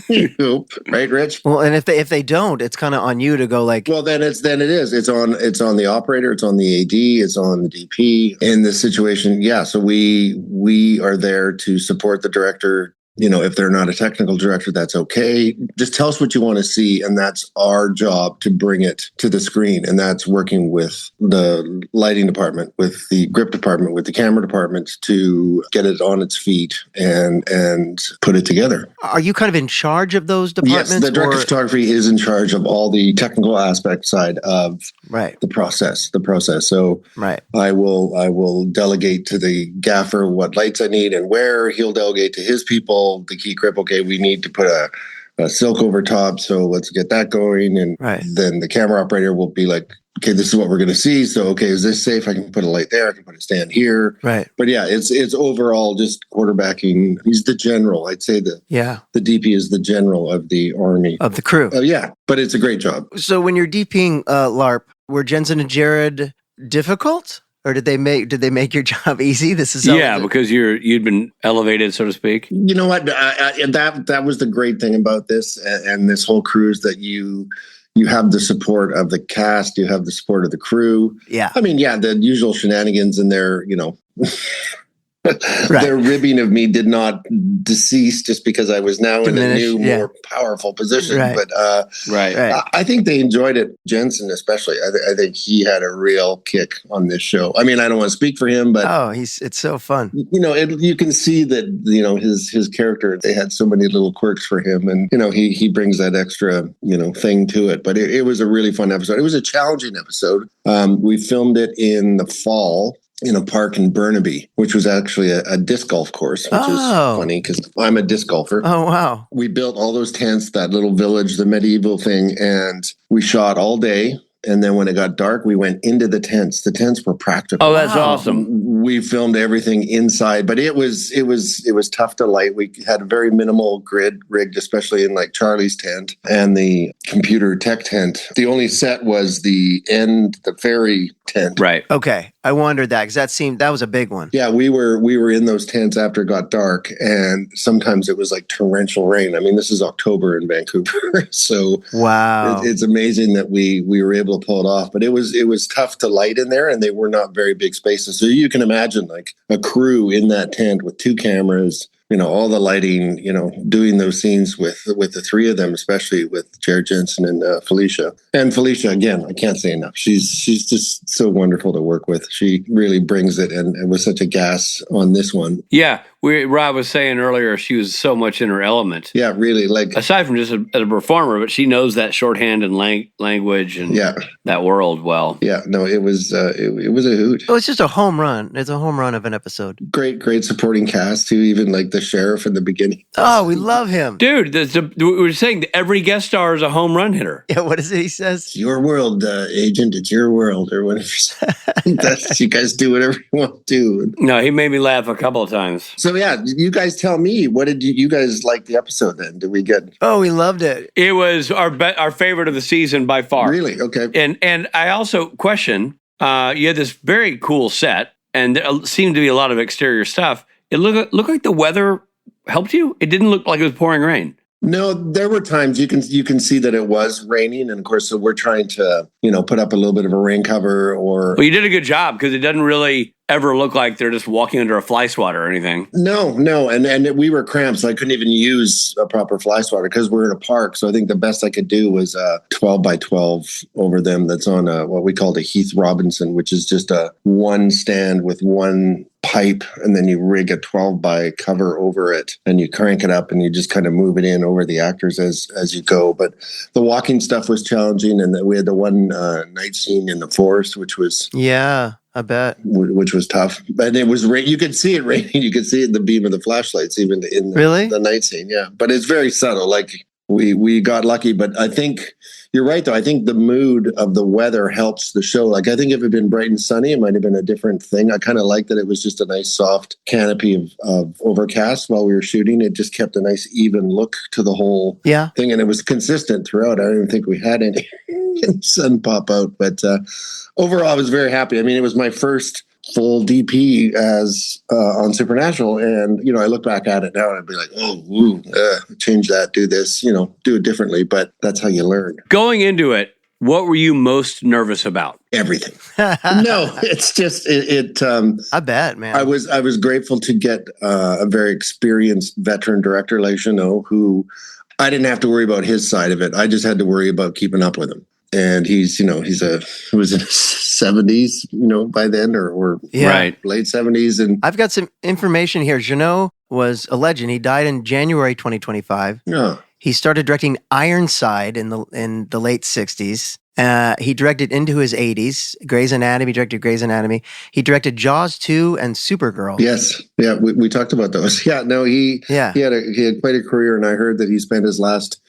You hope, right, Rich? Well, and if they don't, it's kind of on you to go like. Well, then it is. It's on the operator. It's on the AD. It's on the DP. In this situation, yeah. So we are there to support the director. If they're not a technical director, that's okay. Just tell us what you want to see, and that's our job to bring it to the screen. And that's working with the lighting department, with the grip department, with the camera department to get it on its feet and put it together. Are you kind of in charge of those departments? Yes, the director of photography is in charge of all the technical aspect side of the process. So I will delegate to the gaffer what lights I need and where. He'll delegate to his people the key grip. Okay, we need to put a silk over top, so let's get that going. And then the camera operator will be like, okay, this is what we're going to see. So, okay, is this safe? I can put a light there. I can put a stand here. Right. But yeah, it's overall just quarterbacking. He's the general. I'd say the DP is the general of the army. Of the crew. Yeah, but it's a great job. So when you're DPing LARP, were Jensen and Jared difficult? Or did they make your job easy? This is because you'd been elevated, so to speak. You know what? That was the great thing about this and this whole cruise, that you have the support of the cast, you have the support of the crew. Yeah, I mean, the usual shenanigans in there, their ribbing of me did not decease just because I was now in a new, more powerful position. Right. But I think they enjoyed it. Jensen, especially, I think he had a real kick on this show. I mean, I don't want to speak for him, but it's so fun. You can see that his character. They had so many little quirks for him, and he brings that extra thing to it. But it was a really fun episode. It was a challenging episode. We filmed it in the fall in a park in Burnaby, which was actually a disc golf course, which is funny because I'm a disc golfer. Oh, wow. We built all those tents, that little village, the medieval thing, and we shot all day. And then when it got dark, we went into the tents. The tents were practical. Oh, that's awesome. We filmed everything inside, but it was tough to light. We had a very minimal grid rigged, especially in like Charlie's tent and the computer tech tent. The only set was the ferry tent. Right. Okay. I wondered that because that was a big one. Yeah, we were in those tents after it got dark, and sometimes it was like torrential rain. I mean, this is October in Vancouver, so wow, it's amazing that we were able to pull it off. But it was tough to light in there, and they were not very big spaces. So you can imagine like a crew in that tent with 2 cameras. All the lighting, doing those scenes with the 3 of them, especially with Jared Jensen and Felicia. And Felicia, again, I can't say enough. She's just so wonderful to work with. She really brings it, and was such a gas on this one. Yeah, Rob was saying earlier she was so much in her element. Yeah, really. Like aside from just as a performer, but she knows that shorthand and language and that world well. Yeah, no, it was a hoot. Oh, it's just a home run. It's a home run of an episode. Great supporting cast too. Even like the sheriff in the beginning. Oh, we love him. Dude, we were saying that every guest star is a home run hitter. Yeah, what is it he says? It's your world, agent. It's your world, or whatever. You guys do whatever you want to do. No, he made me laugh a couple of times. So yeah, you guys tell me, what did you guys like the episode then? Did we get? Oh, we loved it. It was our favorite of the season by far. Really? Okay. And I also question, you had this very cool set, and there seemed to be a lot of exterior stuff. It looked like the weather helped you. It didn't look like it was pouring rain. No, there were times you can see that it was raining, and of course, so we're trying to put up a little bit of a rain cover. Well, you did a good job because it doesn't really ever look like they're just walking under a fly swatter or anything. No, and we were cramped, so I couldn't even use a proper fly swatter because we're in a park. So I think the best I could do was 12 by 12 over them. That's on what we called a Heath Robinson, which is just a one stand with one pipe, and then you rig a 12 by cover over it, and you crank it up, and you just kind of move it in over the actors as you go. But the walking stuff was challenging, and we had the one night scene in the forest, which was I bet. Which was tough. But it was rain. You could see it raining. You could see it in the beam of the flashlights, even in the night scene. Yeah. But it's very subtle. Like we got lucky. But I think you're right, though. I think the mood of the weather helps the show. Like, I think if it had been bright and sunny, it might have been a different thing. I kind of like that it was just a nice soft canopy of overcast while we were shooting. It just kept a nice even look to the whole thing. And it was consistent throughout. I don't even think we had any sun pop out. But overall, I was very happy. I mean, it was my first full DP as on Supernatural, and I look back at it now and I'd be like, change that, do this, do it differently. But that's how you learn. Going into it, what were you most nervous about? Everything. No, it's just I bet, man. I was grateful to get a very experienced veteran director like Jeannot, who I didn't have to worry about his side of it. I just had to worry about keeping up with him. And he was in his 70s, by then, or late 70s. And I've got some information here. Jeannot was a legend. He died in January 2025. Yeah. He started directing Ironside in the late 60s. He directed into his 80s. Grey's Anatomy, directed Grey's Anatomy. He directed Jaws 2 and Supergirl. Yes. Yeah, we talked about those. Yeah, no, he had quite a career, and I heard that he spent his last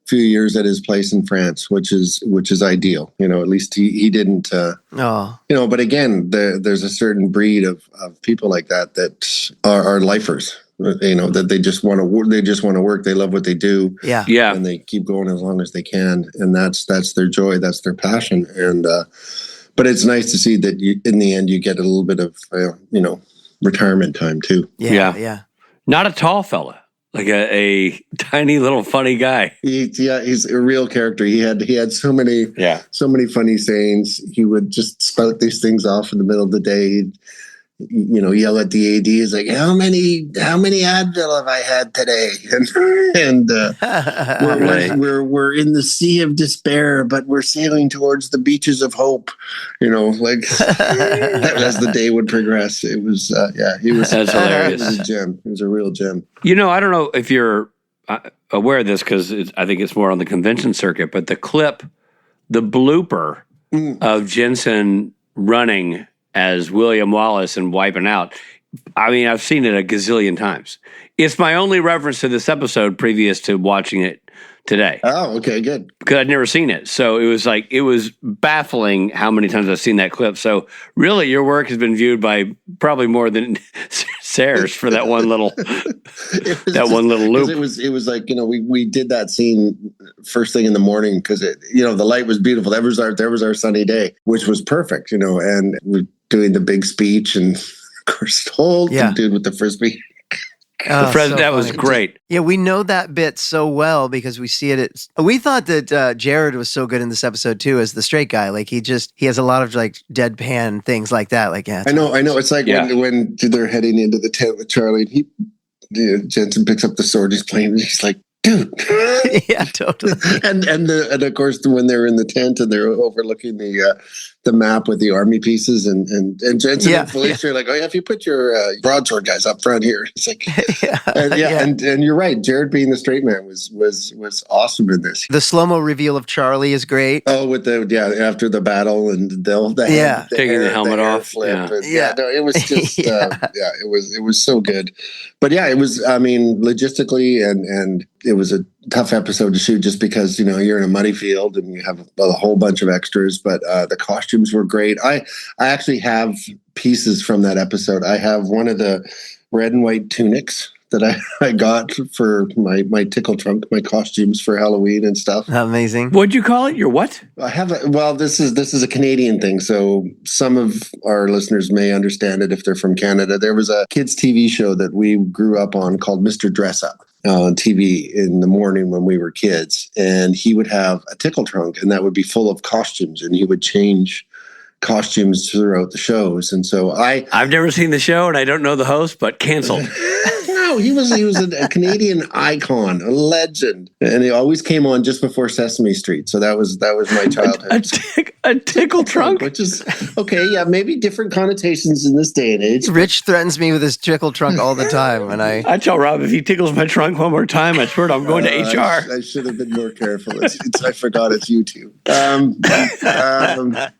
few years at his place in France, which is ideal. At least he didn't. But again, there's a certain breed of people like that are lifers. That they just want to work. They just want to work. They love what they do. Yeah. And they keep going as long as they can, and that's their joy. That's their passion. And but it's nice to see that in the end you get a little bit of retirement time too. Yeah. Not a tall fella. Like a tiny little funny guy. He's a real character. He had so many funny sayings. He would just spout these things off in the middle of the day. Yell at the AD. He's like, how many Advil have I had today? And we're in the sea of despair, but we're sailing towards the beaches of hope. As the day would progress. It was he was. That's hilarious. He was a gem. He was a real gem. I don't know if you're aware of this because I think it's more on the convention circuit, but the blooper of Jensen running as William Wallace and wiping out. I mean, I've seen it a gazillion times. It's my only reference to this episode previous to watching it today. Oh, okay, good. Because I'd never seen it. So it was baffling how many times I've seen that clip. So really, your work has been viewed by probably more than Sayers for that one little one little loop. It was like, we did that scene first thing in the morning because the light was beautiful. There was our sunny day, which was perfect, and we're doing the big speech and of course Holt, the dude with the Frisbee. That was great. Yeah, we know that bit so well because we see it. We thought that Jared was so good in this episode too as the straight guy. Like he has a lot of like deadpan things like that. Like I know. It's like when they're heading into the tent with Charlie, and Jensen picks up the sword he's playing. And he's like, dude. Yeah, totally. and of course when they're in the tent and they're overlooking the map with the army pieces and Jensen and Felicia are like, oh yeah, if you put your broadsword guys up front here, it's like, and you're right. Jared being the straight man was awesome in this. The slow-mo reveal of Charlie is great. Oh, with after the battle and taking the helmet off. Flip. It was just it was so good. But it was, I mean, logistically and it was a tough episode to shoot just because, you're in a muddy field and you have a whole bunch of extras, but the costumes were great. I actually have pieces from that episode. I have one of the red and white tunics that I got for my tickle trunk, my costumes for Halloween and stuff. Amazing. What'd you call it? Your what? I have this is a Canadian thing, so some of our listeners may understand it if they're from Canada. There was a kids TV show that we grew up on called Mr. Dress Up on TV in the morning when we were kids, and he would have a tickle trunk and that would be full of costumes and he would change costumes throughout the shows. And so I've never seen the show and I don't know the host, but canceled. No, he was a Canadian icon, a legend, and he always came on just before Sesame Street. So that was my childhood. A tickle trunk, which is okay. Yeah, maybe different connotations in this day and age. Rich threatens me with his tickle trunk all the time, and I tell Rob if he tickles my trunk one more time, I swear I'm going to HR. I should have been more careful. I forgot it's YouTube.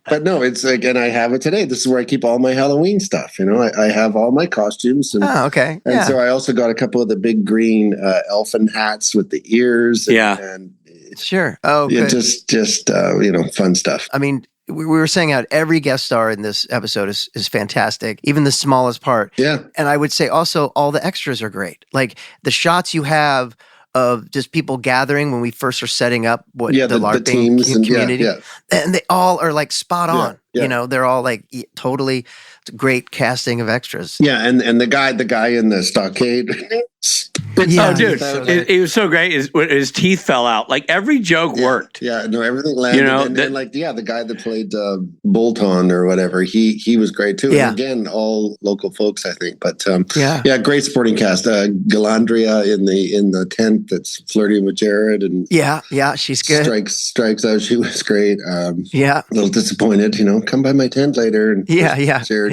But no, it's like, and I have it today. This is where I keep all my Halloween stuff. I have all my costumes. And, okay. And so I also got a couple of the big green elfin hats with the ears. And sure. Oh, yeah, just fun stuff. I mean, we were saying out every guest star in this episode is fantastic, even the smallest part. Yeah. And I would say also all the extras are great. Like the shots you have of just people gathering when we first are setting up the LARPing community. And they all are like spot on. Yeah. They're all like totally great casting of extras. Yeah, and the guy in the stockade. Oh, dude, it was so great. His teeth fell out. Like every joke worked. Yeah, no, everything landed. The guy that played Bolton or whatever, he was great too. Yeah. And again, all local folks, I think. But great supporting cast. Galandria in the tent that's flirting with Jared, and she's good. Strikes out. She was great. A little disappointed. Come by my tent later. And Jared.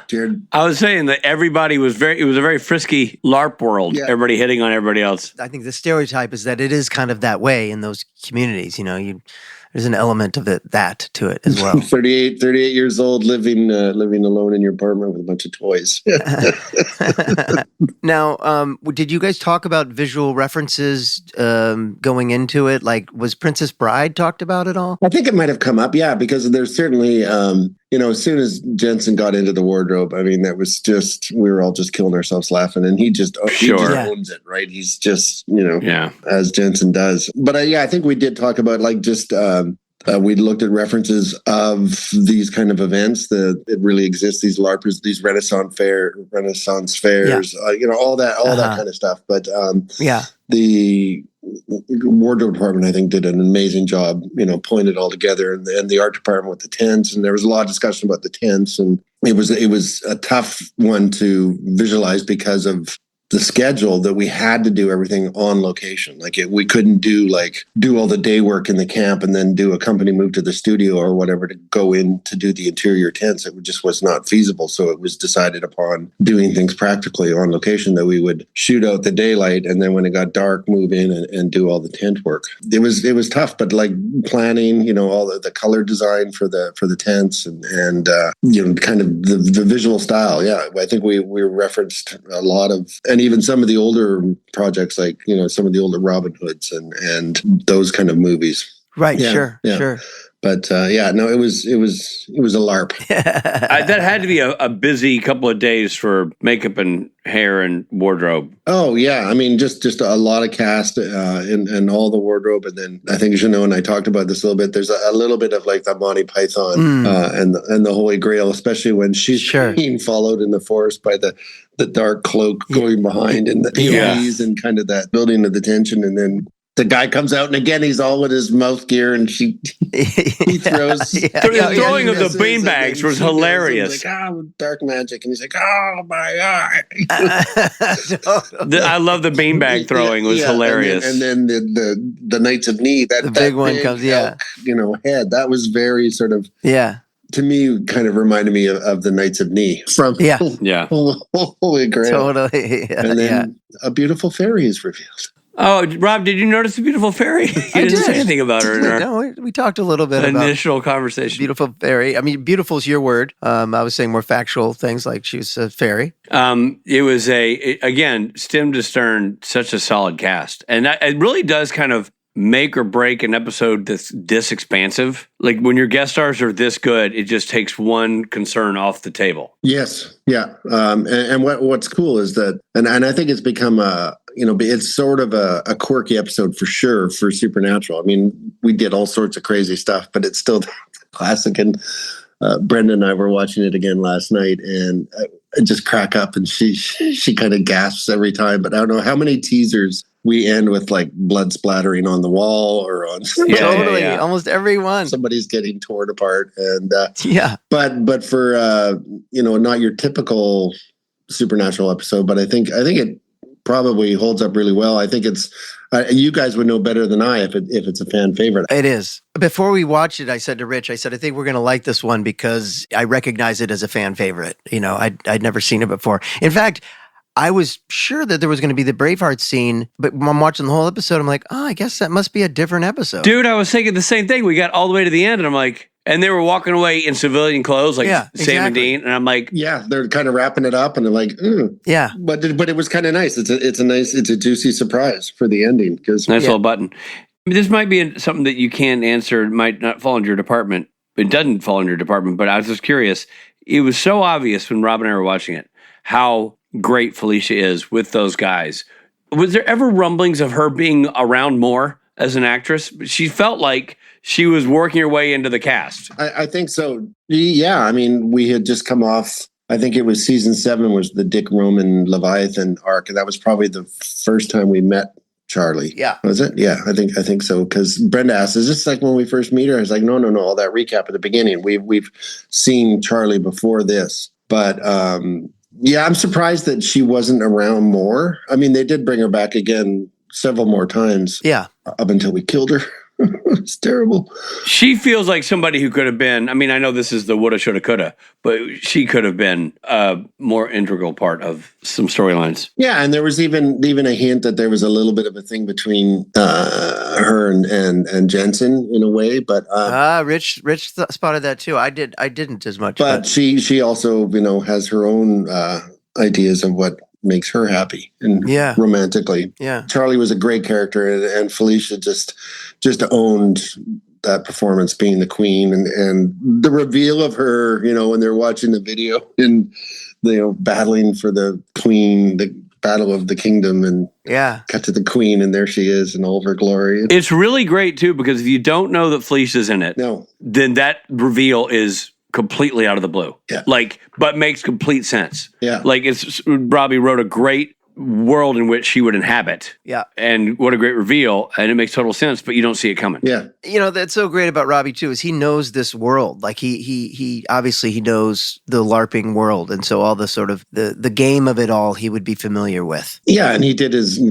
Jared. I was saying that everybody was it was a very frisky LARP world. Yeah. Everybody hitting on everybody else. I think the stereotype is that it is kind of that way in those communities. there's an element of that to it as well. 38 years old, living alone in your apartment with a bunch of toys. Now, did you guys talk about visual references going into it? Like, was Princess Bride talked about at all? I think it might have come up, yeah, because there's certainly, as soon as Jensen got into the wardrobe, I mean, that was just, we were all just killing ourselves laughing, and he just owns it, right? He's just, as Jensen does. But I think we did talk about like just, we looked at references of these kind of events that it really exists. These LARPers, these Renaissance fairs, all that kind of stuff. But the wardrobe department, I think, did an amazing job. Pulling it all together, and the art department with the tents. And there was a lot of discussion about the tents, and it was a tough one to visualize because of the schedule that we had to do everything on location. Like we couldn't do all the day work in the camp and then do a company move to the studio or whatever to go in to do the interior tents. It just was not feasible. So it was decided upon doing things practically on location, that we would shoot out the daylight, and then when it got dark, move in and do all the tent work. It was tough, but like planning, all the color design for the tents and kind of the visual style. Yeah, I think we referenced a lot of, and even some of the older projects, like some of the older Robin Hoods and those kind of movies. Right. Yeah, Sure. But it was a LARP. That had to be a busy couple of days for makeup and hair and wardrobe. Oh yeah, I mean just a lot of cast and all the wardrobe, and then I think Jeannot and I talked about this a little bit. There's a little bit of like the Monty Python and the Holy Grail, especially when she's being followed in the forest by the dark cloak going behind, and the AOEs and kind of that building of the tension, and then the guy comes out, and again, he's all with his mouth gear, and he throws. The throwing of the beanbags was hilarious. Like, dark magic. And he's like, oh my God. I love the beanbag throwing was hilarious. And then the Knights of Knee, that big one comes, elk, head. That was very sort of, to me, kind of reminded me of the Knights of Knee from Holy Grail. Totally. And then a beautiful fairy is revealed. Oh, Rob, did you notice the beautiful fairy? You didn't say anything about her in our we talked a little bit about initial conversation. Beautiful fairy. I mean, beautiful is your word. I was saying more factual things, like she was a fairy. It was again, stem to stern, such a solid cast. And it really does kind of make or break an episode that's this expansive. Like when your guest stars are this good, it just takes one concern off the table. Yes. Yeah. And what's cool is that, and I think it's become it's sort of a quirky episode for sure for Supernatural. I mean, we did all sorts of crazy stuff, but it's still classic. And Brenda and I were watching it again last night, and I just crack up, and she kind of gasps every time. But I don't know how many teasers we end with like blood splattering on the wall or on totally almost every one. Somebody's getting torn apart, and but for not your typical Supernatural episode, but I think it probably holds up really well. I think it's you guys would know better than I if it's a fan favorite. It is. Before we watched it, I said to Rich, I think we're going to like this one because I recognize it as a fan favorite. I'd never seen it before. In fact, I was sure that there was going to be the Braveheart scene, but when I'm watching the whole episode, I'm like, I guess that must be a different episode. Dude, I was thinking the same thing. We got all the way to the end, and I'm like, and they were walking away in civilian clothes, like Sam and Dean, and I'm like, they're kind of wrapping it up, and they're like, but it was kind of nice. It's a juicy surprise for the ending because nice little button. This might be something that you can't answer. It might not fall under your department. It doesn't fall under your department, but I was just curious. It was so obvious when Rob and I were watching it how great Felicia is with those guys. Was there ever rumblings of her being around more as an actress? She felt like she was working her way into the cast. I think so. Yeah. I mean, we had just come off, I think it was season 7 was the Dick Roman Leviathan arc. And that was probably the first time we met Charlie. Yeah. Was it? Yeah, I think so. Because Brenda asked, is this like when we first meet her? I was like, no. All that recap at the beginning. We've seen Charlie before this. But I'm surprised that she wasn't around more. I mean, they did bring her back again several more times. Yeah. Up until we killed her. It's terrible. She feels like somebody who could have been, I mean, I know this is the woulda, shoulda, coulda, but she could have been a more integral part of some storylines. Yeah, and there was even a hint that there was a little bit of a thing between her and Jensen in a way, but Rich spotted that too. I didn't as much, but she also has her own ideas of what makes her happy and romantically. Yeah, Charlie was a great character, and Felicia just owned that performance, being the queen, and the reveal of her, when they're watching the video and battling for the queen, the battle of the kingdom, and cut to the queen, and there she is in all of her glory. It's really great too, because if you don't know that Felicia's in it, then that reveal is completely out of the blue. Yeah. But makes complete sense. Yeah. Robbie wrote a great world in which she would inhabit. Yeah. And what a great reveal. And it makes total sense, but you don't see it coming. Yeah. That's so great about Robbie too, is he knows this world. Like he obviously he knows the LARPing world. And so all the sort of the game of it all he would be familiar with. Yeah. And he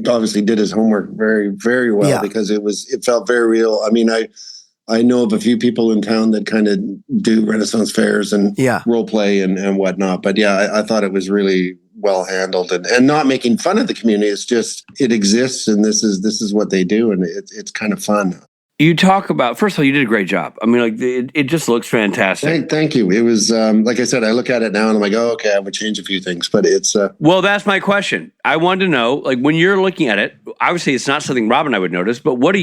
obviously did his homework very, very well, because it felt very real. I mean, I know of a few people in town that kind of do Renaissance fairs and role play and whatnot. But I thought it was really well handled and not making fun of the community. It's just, it exists, and this is what they do. And it's kind of fun. You talk about, first of all, you did a great job. I mean, it just looks fantastic. Thank you. It was, like I said, I look at it now and I'm like, oh, okay, I would change a few things, but it's... Well, that's my question. I wanted to know, when you're looking at it, obviously it's not something Rob and I would notice, but what are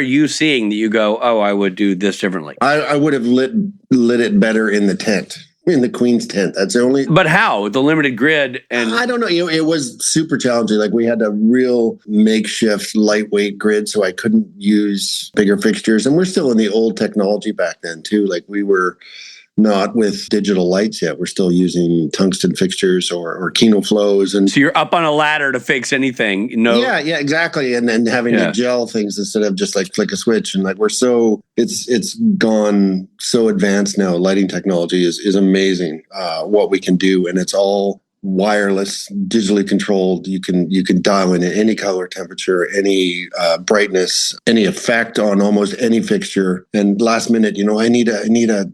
you seeing that you go, oh, I would do this differently? I would have lit it better in the tent. In the Queen's tent. That's the only... But how? The limited grid and... I don't know. It was super challenging. We had a real makeshift lightweight grid, so I couldn't use bigger fixtures. And we're still in the old technology back then, too. We were not with digital lights yet. We're still using tungsten fixtures or Kino flows. And so you're up on a ladder to fix anything. Yeah, exactly. And then having to gel things instead of just flick a switch. And we're so, it's gone so advanced now. Lighting technology is amazing, what we can do. And it's all wireless, digitally controlled. You can dial in any color, temperature, any brightness, any effect on almost any fixture. And last minute, I need a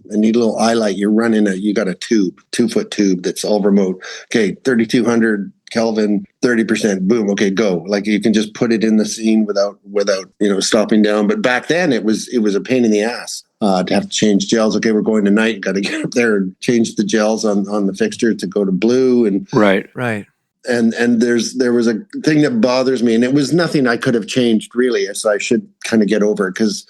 little eye light. You got a 2-foot tube that's all remote. Okay, 3200 Kelvin, 30%, boom, okay, go. You can just put it in the scene without stopping down. But back then it was a pain in the ass to have to change gels. Okay, we're going tonight. Got to get up there and change the gels on the fixture to go to blue. And right. And there was a thing that bothers me, and it was nothing I could have changed really, so I should kind of get over it, because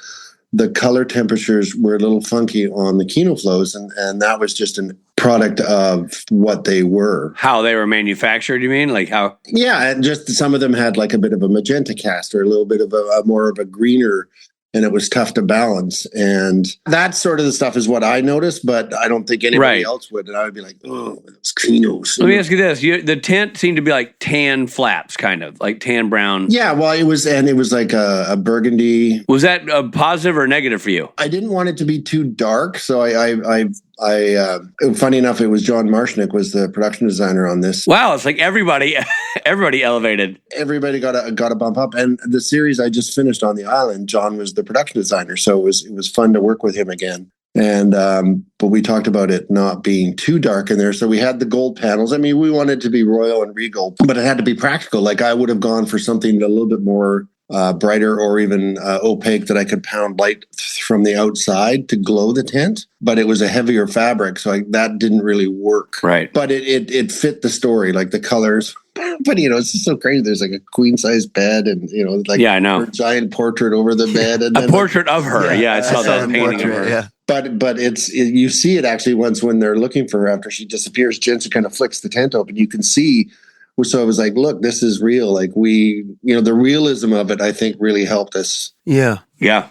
the color temperatures were a little funky on the Kino flows, and that was just a product of what they were. How they were manufactured, you mean? How? Yeah, and just some of them had a bit of a magenta cast or a little bit of a more of a greener, and it was tough to balance. And that sort of the stuff is what I noticed, but I don't think anybody else would. And I would be like, oh, those Kinos. Let me ask you this. The tent seemed to be tan flaps, kind of, tan brown. Yeah, well, it was like a burgundy. Was that a positive or negative for you? I didn't want it to be too dark, so I funny enough, it was John Marshnick was the production designer on this. Wow, it's everybody elevated. Everybody got a bump up. And the series I just finished on the island, John was the production designer, so it was fun to work with him again. And but we talked about it not being too dark in there, so we had the gold panels. I mean, we wanted to be royal and regal, but it had to be practical. I would have gone for something a little bit more brighter or even opaque, that I could pound light from the outside to glow the tent, but it was a heavier fabric, so that didn't really work. Right. But it fit the story, the colors. But it's just so crazy. There's a queen size bed, and I know, her giant portrait over the bed, and a portrait of her. Yeah, I saw that painting of her. Yeah. But you see it actually once when they're looking for her after she disappears. Jensen kind of flicks the tent open. You can see. So I was like, look, this is real. The realism of it, I think, really helped us. Yeah. Yeah.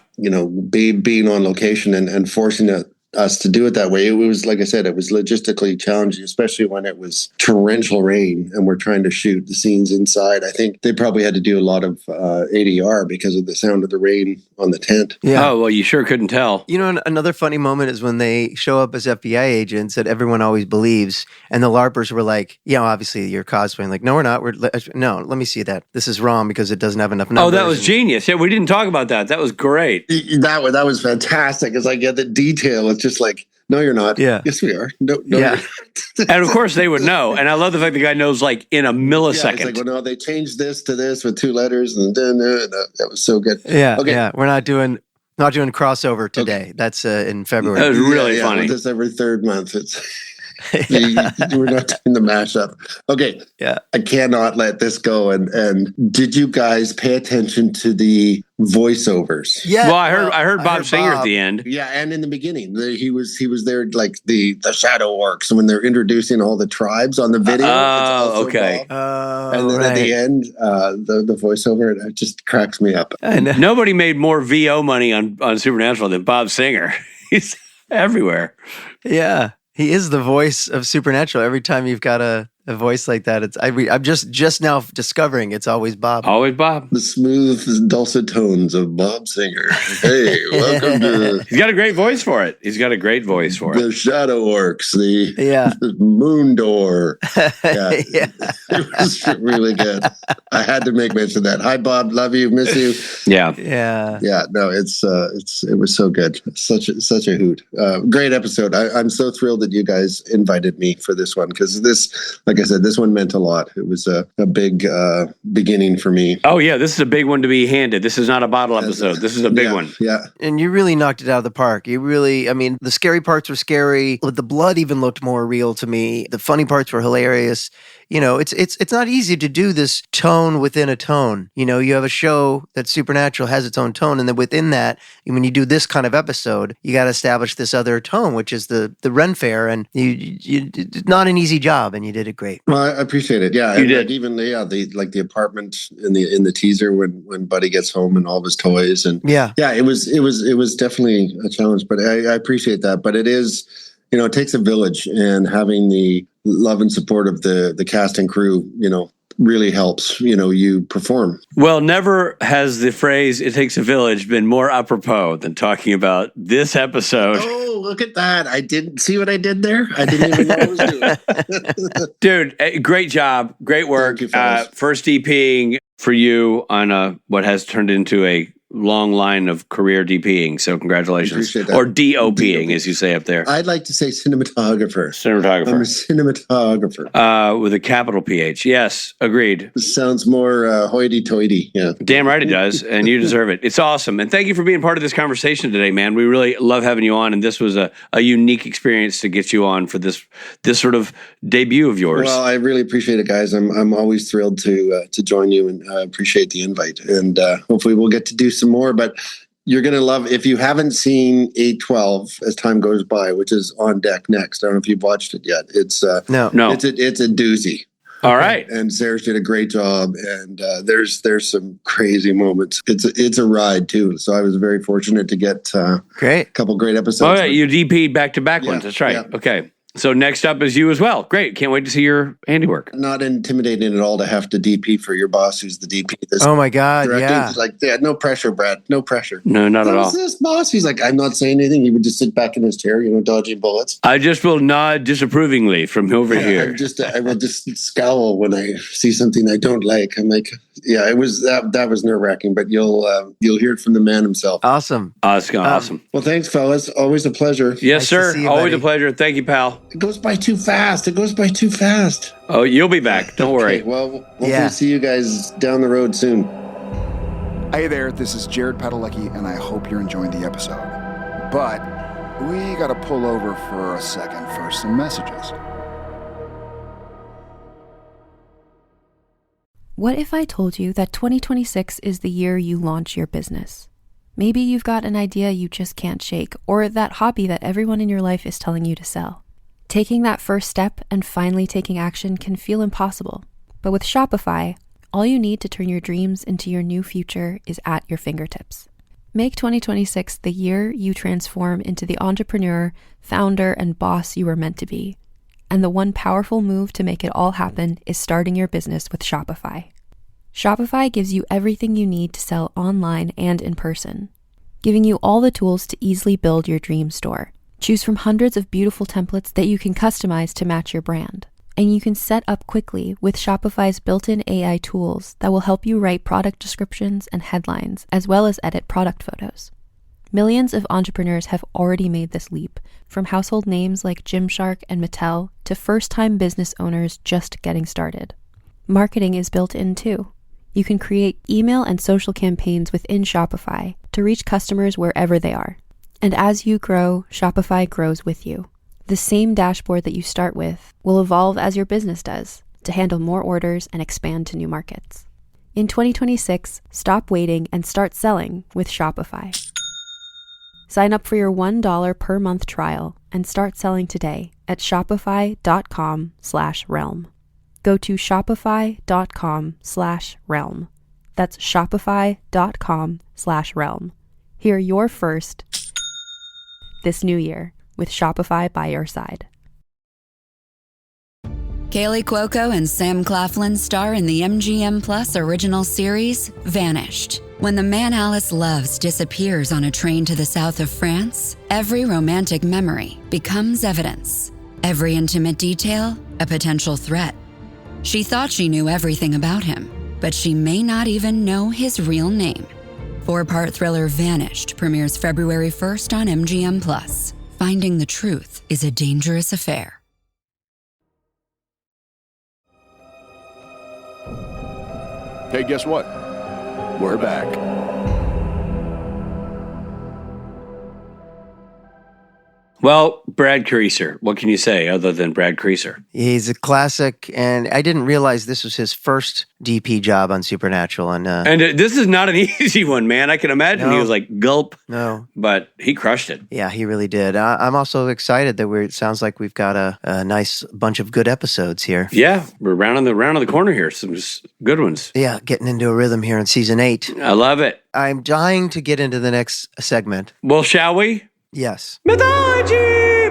Being on location and forcing us to do it that way. It was, like I said, it was logistically challenging, especially when it was torrential rain and we're trying to shoot the scenes inside. I think they probably had to do a lot of ADR because of the sound of the rain on the tent. Yeah. Oh, well, you sure couldn't tell. Another funny moment is when they show up as FBI agents that everyone always believes, and the LARPers were like, obviously you're cosplaying. No, we're not. No, let me see that. This is wrong because it doesn't have enough numbers. Oh, that was genius. Yeah, we didn't talk about that. That was great. That was fantastic. It's I get the detail. It's just No, you're not. Yeah. Yes, we are. No, Yeah. you're not. And of course they would know. And I love the fact the guy knows like in a Yeah, millisecond. it's like, well, no, they changed this to this with 2 letters, and then that was so good. Yeah. Okay. Yeah. We're not doing crossover today. Okay. That's in February. That was really Yeah, funny. This every 3rd month. It's Yeah. we're not doing the mashup. Okay. Yeah. I cannot let this go. And did you guys pay attention to the voiceovers? Yeah. Well, I heard Bob Singer at the end. Yeah, and in the beginning, he was there like the shadow orcs when they're introducing all the tribes on the video. It's also okay. Bob. And then at the end, the voiceover, it just cracks me up. I know. Nobody made more VO money on Supernatural than Bob Singer. He's everywhere. Yeah. He is the voice of Supernatural. Every time you've got a voice like that, I'm just now discovering it's always Bob. Always Bob. The smooth, dulcet tones of Bob Singer. Hey, welcome to He's got a great voice for it. the Shadow Orcs, Yeah. the Moon Door. Yeah, Yeah. it was really good. I had to make mention of that. Hi, Bob. Love you. Miss you. Yeah. Yeah. Yeah, no, it was so good. Such a hoot. Great episode. I'm so thrilled that you guys invited me for this one because this, like I said, this one meant a lot. It was a big beginning for me. Oh yeah, this is a big one to be handed. This is not a bottle episode. This is a big one. Yeah. And you really knocked it out of the park. You really, I mean, the scary parts were scary. The blood even looked more real to me. The funny parts were hilarious. You know, it's not easy to do this tone within a tone. You know, you have a show that Supernatural has its own tone, and then within that, when you do this kind of episode, you got to establish this other tone, which is the Ren Fair, and you it's not an easy job, and you did it great. Well, I appreciate it. Yeah, You and did. even the apartment in the teaser when Buddy gets home and all of his toys and Yeah. it was definitely a challenge, but I appreciate that. But it is, it takes a village, and having the love and support of the cast and crew, really helps, you perform. Well, never has the phrase "it takes a village" been more apropos than talking about this episode. Oh, look at that. I didn't see what I did there. I didn't even know what I was doing. Dude, great job. Great work. Thank you, fellas. First DPing for you on what has turned into a long line of career DPing. So congratulations. Appreciate that. Or DOPing, as you say up there. I'd like to say cinematographer. I'm a Cinematographer. cinematographer. With a capital PH. Yes, agreed. This sounds more hoity-toity. Yeah. Damn right it does, and you deserve it. It's awesome. And thank you for being part of this conversation today, man. We really love having you on, and this was a unique experience to get you on for this sort of debut of yours. Well, I really appreciate it, guys. I'm always thrilled to join you, and I appreciate the invite. And hopefully we'll get to do some more. But you're going to love, if you haven't seen 812 as time goes by, which is on deck next. I don't know if you've watched it yet. It's No. it's a doozy. All right. And Sarah did a great job, and there's some crazy moments. It's a ride too. So I was very fortunate to get Great. a couple great episodes. Oh, yeah, you DP'd back-to-back Yeah, ones. That's right. yeah. Okay. So next up is you as well. Great. Can't wait to see your handiwork. Not intimidating at all to have to DP for your boss, who's the DP. This Oh my God. directing. Yeah. He's like, yeah, no pressure, Brad. No pressure. No, not at all. Who's this boss? He's like, I'm not saying anything. He would just sit back in his chair, dodging bullets. I just will nod disapprovingly from over Yeah, here. I will just scowl when I see something I don't like. I'm like, yeah, it was that was nerve wracking, but you'll hear it from the man himself. Awesome. Awesome. Well, thanks, fellas. Always a pleasure. Yes, Nice to sir. see you, Always buddy. a pleasure. Thank you, pal. It goes by too fast. Oh, you'll be back. Don't worry. Okay, well, hopefully Yeah. see you guys down the road soon. Hey there, this is Jared Padalecki, and I hope you're enjoying the episode. But we gotta pull over for a second for some messages. What if I told you that 2026 is the year you launch your business? Maybe you've got an idea you just can't shake, or that hobby that everyone in your life is telling you to sell. Taking that first step and finally taking action can feel impossible. But with Shopify, all you need to turn your dreams into your new future is at your fingertips. Make 2026 the year you transform into the entrepreneur, founder, and boss you were meant to be. And the one powerful move to make it all happen is starting your business with Shopify. Shopify gives you everything you need to sell online and in person, giving you all the tools to easily build your dream store. Choose from hundreds of beautiful templates that you can customize to match your brand. And you can set up quickly with Shopify's built-in AI tools that will help you write product descriptions and headlines, as well as edit product photos. Millions of entrepreneurs have already made this leap, from household names like Gymshark and Mattel to first-time business owners just getting started. Marketing is built in too. You can create email and social campaigns within Shopify to reach customers wherever they are. And as you grow, Shopify grows with you. The same dashboard that you start with will evolve as your business does to handle more orders and expand to new markets. In 2026, stop waiting and start selling with Shopify. Sign up for your $1 per month trial and start selling today at shopify.com/realm. Go to shopify.com/realm. That's shopify.com/realm. Hear your first this new year with Shopify by your side. Kaylee Cuoco and Sam Claflin star in the MGM Plus original series, Vanished. When the man Alice loves disappears on a train to the south of France, every romantic memory becomes evidence. Every intimate detail, a potential threat. She thought she knew everything about him, but she may not even know his real name. 4-part thriller Vanished premieres February 1st on MGM Plus. Finding the truth is a dangerous affair. Hey, guess what? We're back. Well, Brad Creasser, what can you say other than Brad Creasser? He's a classic, and I didn't realize this was his first DP job on Supernatural. And this is not an easy one, man. I can imagine he was like, gulp. No. But he crushed it. Yeah, he really did. I'm also excited that it sounds like we've got a nice bunch of good episodes here. Yeah, we're round the corner here. Some good ones. Yeah, getting into a rhythm here in season 8. I love it. I'm dying to get into the next segment. Well, shall we? Yes. Mythology!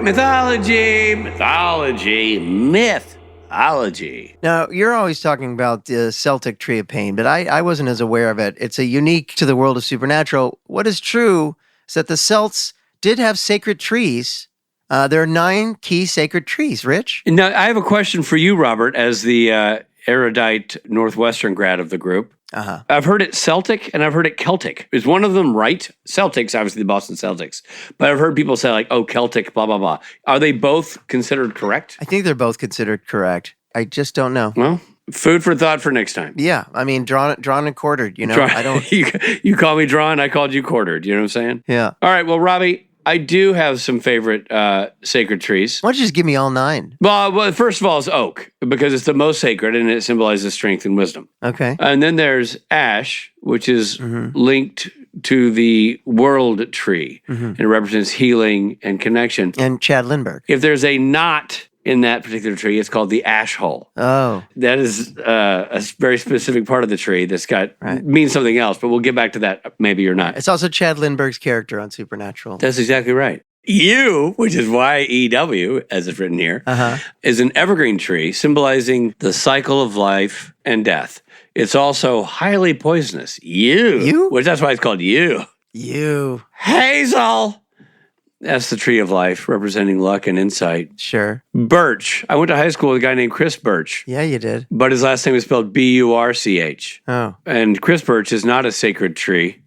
Now, you're always talking about the Celtic Tree of Pain, but I wasn't as aware of it. It's a unique to the world of Supernatural. What is true is that the Celts did have sacred trees. There are 9 key sacred trees, Rich. Now, I have a question for you, Robert, as the erudite Northwestern grad of the group. Uh-huh. I've heard it Celtic and I've heard it Celtic. Is one of them right? Celtics, obviously the Boston Celtics. But I've heard people say like, oh, Celtic, blah, blah, blah. Are they both considered correct? I think they're both considered correct. I just don't know. Well, food for thought for next time. Yeah, I mean, drawn and quartered, I don't... you call me drawn, I called you quartered. You know what I'm saying? Yeah. All right, well, Robbie, I do have some favorite sacred trees. Why don't you just give me all 9? Well, first of all, it's oak, because it's the most sacred and it symbolizes strength and wisdom. Okay. And then there's ash, which is linked to the world tree. And it represents healing and connection. And Chad Lindbergh. If there's a knot in that particular tree, it's called the ash hole. Oh. That is a very specific part of the tree that's means something else, but we'll get back to that maybe or not. It's also Chad Lindbergh's character on Supernatural. That's exactly right. Yew, which is Y-E-W, as it's written here, is an evergreen tree symbolizing the cycle of life and death. It's also highly poisonous. Yew? Which that's why it's called yew. Yew. Hazel! That's the tree of life, representing luck and insight. Sure. Birch. I went to high school with a guy named Chris Birch. Yeah, you did. But his last name is spelled B-U-R-C-H. Oh. And Chris Birch is not a sacred tree.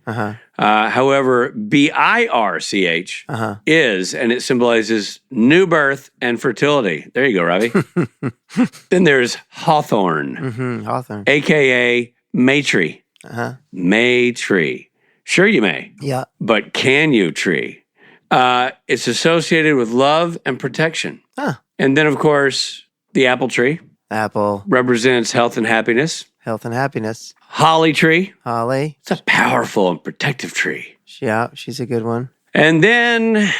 However, B-I-R-C-H is, and it symbolizes new birth and fertility. There you go, Robbie. Then there's hawthorn. Hawthorn. A.K.A. May tree. May tree. Sure you may. Yeah. But can you tree? It's associated with love and protection. And then, of course, the apple tree. Apple. Represents health and happiness. Health and happiness. Holly tree. Holly. It's a powerful and protective tree. Yeah, she's a good one. And then,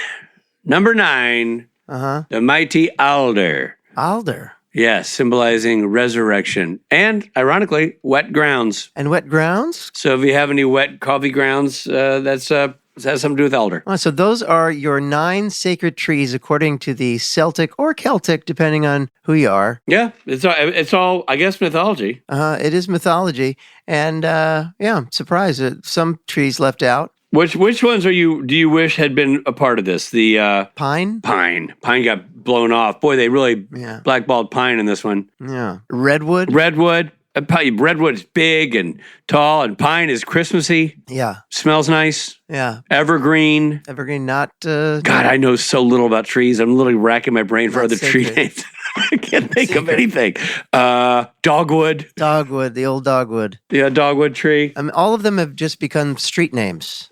number 9, the mighty alder. Alder. Yes, symbolizing resurrection. And, ironically, wet grounds. And wet grounds? So if you have any wet coffee grounds, it has something to do with elder. Oh, so those are your 9 sacred trees according to the Celtic or Celtic, depending on who you are. Yeah, it's all I guess, mythology. It is mythology. And I'm surprised that some trees left out. Which ones do you wish had been a part of this? The pine? Pine got blown off. Boy, they really blackballed pine in this one. Yeah. Redwood? Redwood. Redwood's big and tall, and pine is Christmassy. Yeah. Smells nice. Yeah. Evergreen. Evergreen, not... God, I know so little about trees. I'm literally racking my brain for other tree names. I can't think of anything. Dogwood. Dogwood, the old dogwood. Yeah, dogwood tree. I mean, all of them have just become street names.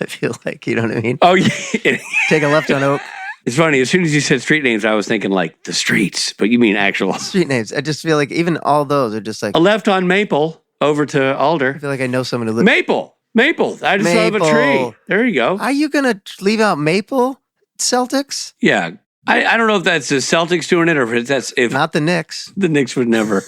I feel like, you know what I mean? Oh, yeah. Take a left on Oak. It's funny. As soon as you said street names, I was thinking like the streets, but you mean actual. Street names. I just feel like even all those are just like... A left on Maple over to Alder. I feel like I know someone who lives... Maple. I just love a tree. There you go. Are you going to leave out Maple Celtics? Yeah. I don't know if that's the Celtics doing it or if that's... Not the Knicks. The Knicks would never.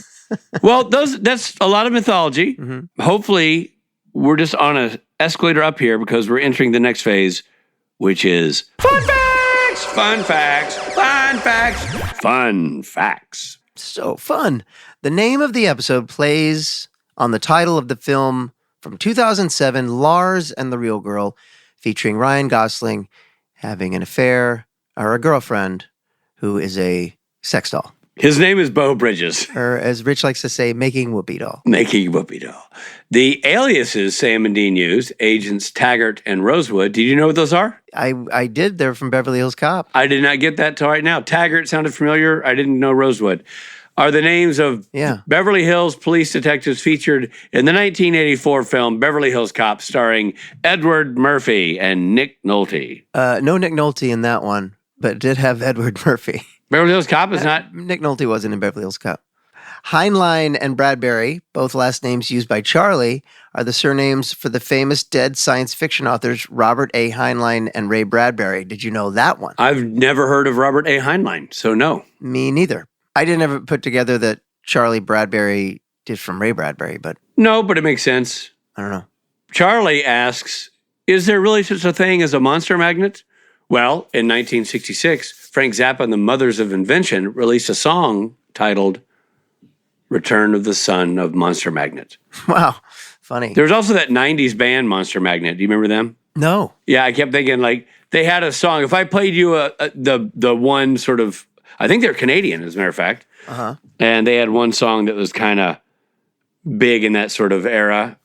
Well, that's a lot of mythology. Mm-hmm. Hopefully, we're just on an escalator up here because we're entering the next phase, which is... Fun facts! Fun facts, fun facts, fun facts. So fun. The name of the episode plays on the title of the film from 2007, Lars and the Real Girl, featuring Ryan Gosling having an affair or a girlfriend who is a sex doll. His name is Beau Bridges. Or as Rich likes to say, making Whoopi doll. Making Whoopi doll. The aliases Sam and Dean used, Agents Taggart and Rosewood, did you know what those are? I did. They're from Beverly Hills Cop. I did not get that till right now. Taggart sounded familiar. I didn't know Rosewood. Are the names of Beverly Hills police detectives featured in the 1984 film Beverly Hills Cop starring Edward Murphy and Nick Nolte. No Nick Nolte in that one, but it did have Edward Murphy. Beverly Hills Cop is not... Nick Nolte wasn't in Beverly Hills Cop. Heinlein and Bradbury, both last names used by Charlie, are the surnames for the famous dead science fiction authors Robert A. Heinlein and Ray Bradbury. Did you know that one? I've never heard of Robert A. Heinlein, so no. Me neither. I didn't ever put together that Charlie Bradbury did from Ray Bradbury, but... No, but it makes sense. I don't know. Charlie asks, is there really such a thing as a monster magnet? Well, in 1966, Frank Zappa and the Mothers of Invention released a song titled Return of the Son of Monster Magnet. Wow, funny. There was also that 90s band Monster Magnet. Do you remember them? No. Yeah, I kept thinking, like, they had a song. If I played you the one sort of, I think they're Canadian, as a matter of fact. Uh-huh. And they had one song that was kind of big in that sort of era.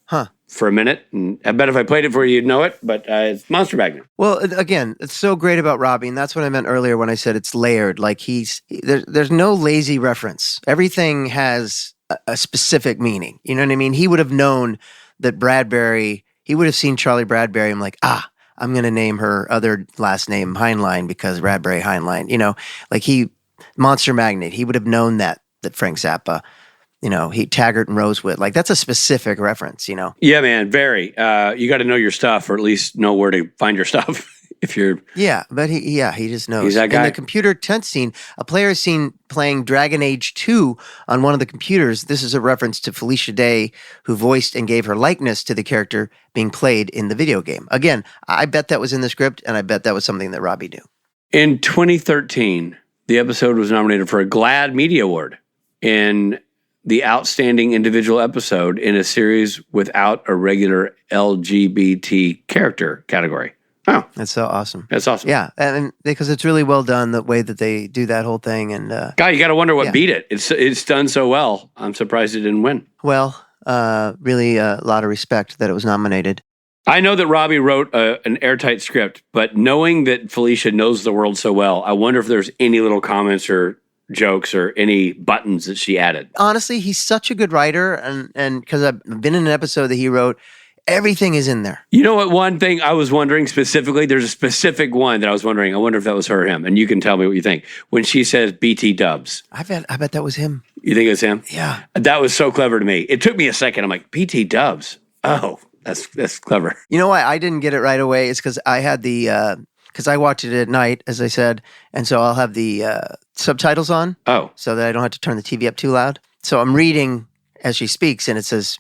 For a minute, and I bet if I played it for you, you'd know it, but it's Monster Magnet. Well, again, it's so great about Robbie, and that's what I meant earlier when I said it's layered. Like there's no lazy reference. Everything has a specific meaning. You know what I mean? He would have known that Bradbury, he would have seen Charlie Bradbury, I'm like, I'm going to name her other last name Heinlein because Bradbury Heinlein, you know, like Monster Magnet, he would have known that Frank Zappa, you know, Taggart and Rosewood. Like, that's a specific reference, you know? Yeah, man, very. You got to know your stuff, or at least know where to find your stuff if you're... Yeah, but he just knows. He's that guy. In the computer tense scene, a player is seen playing Dragon Age 2 on one of the computers. This is a reference to Felicia Day, who voiced and gave her likeness to the character being played in the video game. Again, I bet that was in the script, and I bet that was something that Robbie knew. In 2013, the episode was nominated for a GLAAD Media Award in the Outstanding Individual Episode in a Series Without a Regular LGBT Character category. Oh. That's so awesome. That's awesome. Yeah, and because it's really well done, the way that they do that whole thing. And God, you got to wonder what beat it. It's done so well. I'm surprised it didn't win. Well, really a lot of respect that it was nominated. I know that Robbie wrote an airtight script, but knowing that Felicia knows the world so well, I wonder if there's any little comments or jokes or any buttons that she added. Honestly, he's such a good writer, and because I've been in an episode that he wrote, everything is in there. You know what? One thing I was wondering specifically, there's a specific one that I was wondering. I wonder if that was her or him, and you can tell me what you think. When she says BT dubs. I bet that was him. You think it was him? Yeah. That was so clever to me. It took me a second. I'm like, BT dubs. Oh, that's clever. You know why I didn't get it right away? It's because I had because I watch it at night, as I said, and so I'll have the subtitles on. Oh. So that I don't have to turn the TV up too loud. So I'm reading as she speaks, and it says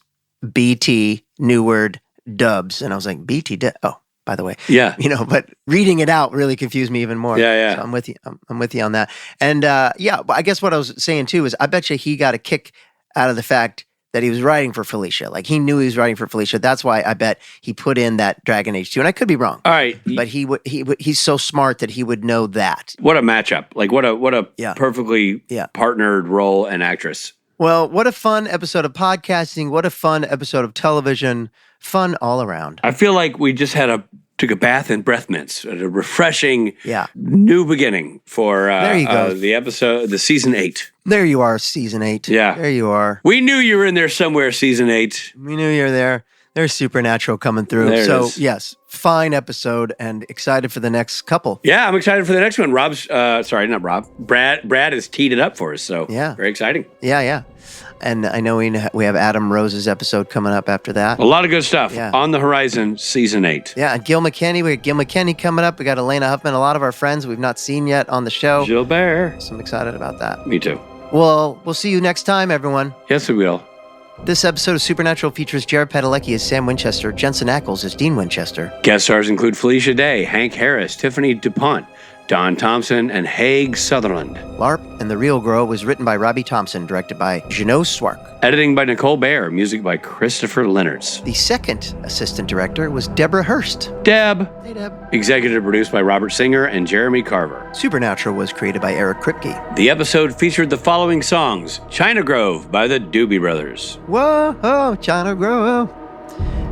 BT, new word, dubs. And I was like, BT, oh, by the way. Yeah. You know, but reading it out really confused me even more. Yeah. So I'm with you. I'm with you on that. And but I guess what I was saying too is I bet you he got a kick out of the fact that he was writing for Felicia. Like, he knew he was writing for Felicia. That's why I bet he put in that Dragon Age 2. And I could be wrong. All right. But he's so smart that he would know that. What a matchup. Like, what a perfectly partnered role and actress. Well, what a fun episode of podcasting. What a fun episode of television. Fun all around. I feel like we just took a bath in breath mints. A refreshing new beginning for there you go. the season 8. There you are, season 8. Yeah. There you are. We knew you were in there somewhere, season 8. We knew you were there. There's Supernatural coming through. There it so, is. yes, fine episode and excited for the next couple. Yeah, I'm excited for the next one. Brad has teed it up for us, so very exciting. Yeah. And I know we have Adam Rose's episode coming up after that. A lot of good stuff on the horizon, season 8. Yeah, and Gil McKinney. We got Gil McKinney coming up. We got Elena Huffman, a lot of our friends we've not seen yet on the show. Gilbert. So I'm excited about that. Me too. Well, we'll see you next time, everyone. Yes, we will. This episode of Supernatural features Jared Padalecki as Sam Winchester, Jensen Ackles as Dean Winchester. Guest stars include Felicia Day, Hank Harris, Tiffany DuPont, Don Thompson, and Haig Sutherland. LARP and The Real Girl was written by Robbie Thompson, directed by Jeannot Szwarc. Editing by Nicole Baer, music by Christopher Leonards. The second assistant director was Deborah Hurst. Deb. Hey, Deb. Executive produced by Robert Singer and Jeremy Carver. Supernatural was created by Eric Kripke. The episode featured the following songs: China Grove by the Doobie Brothers. Whoa, China Grove.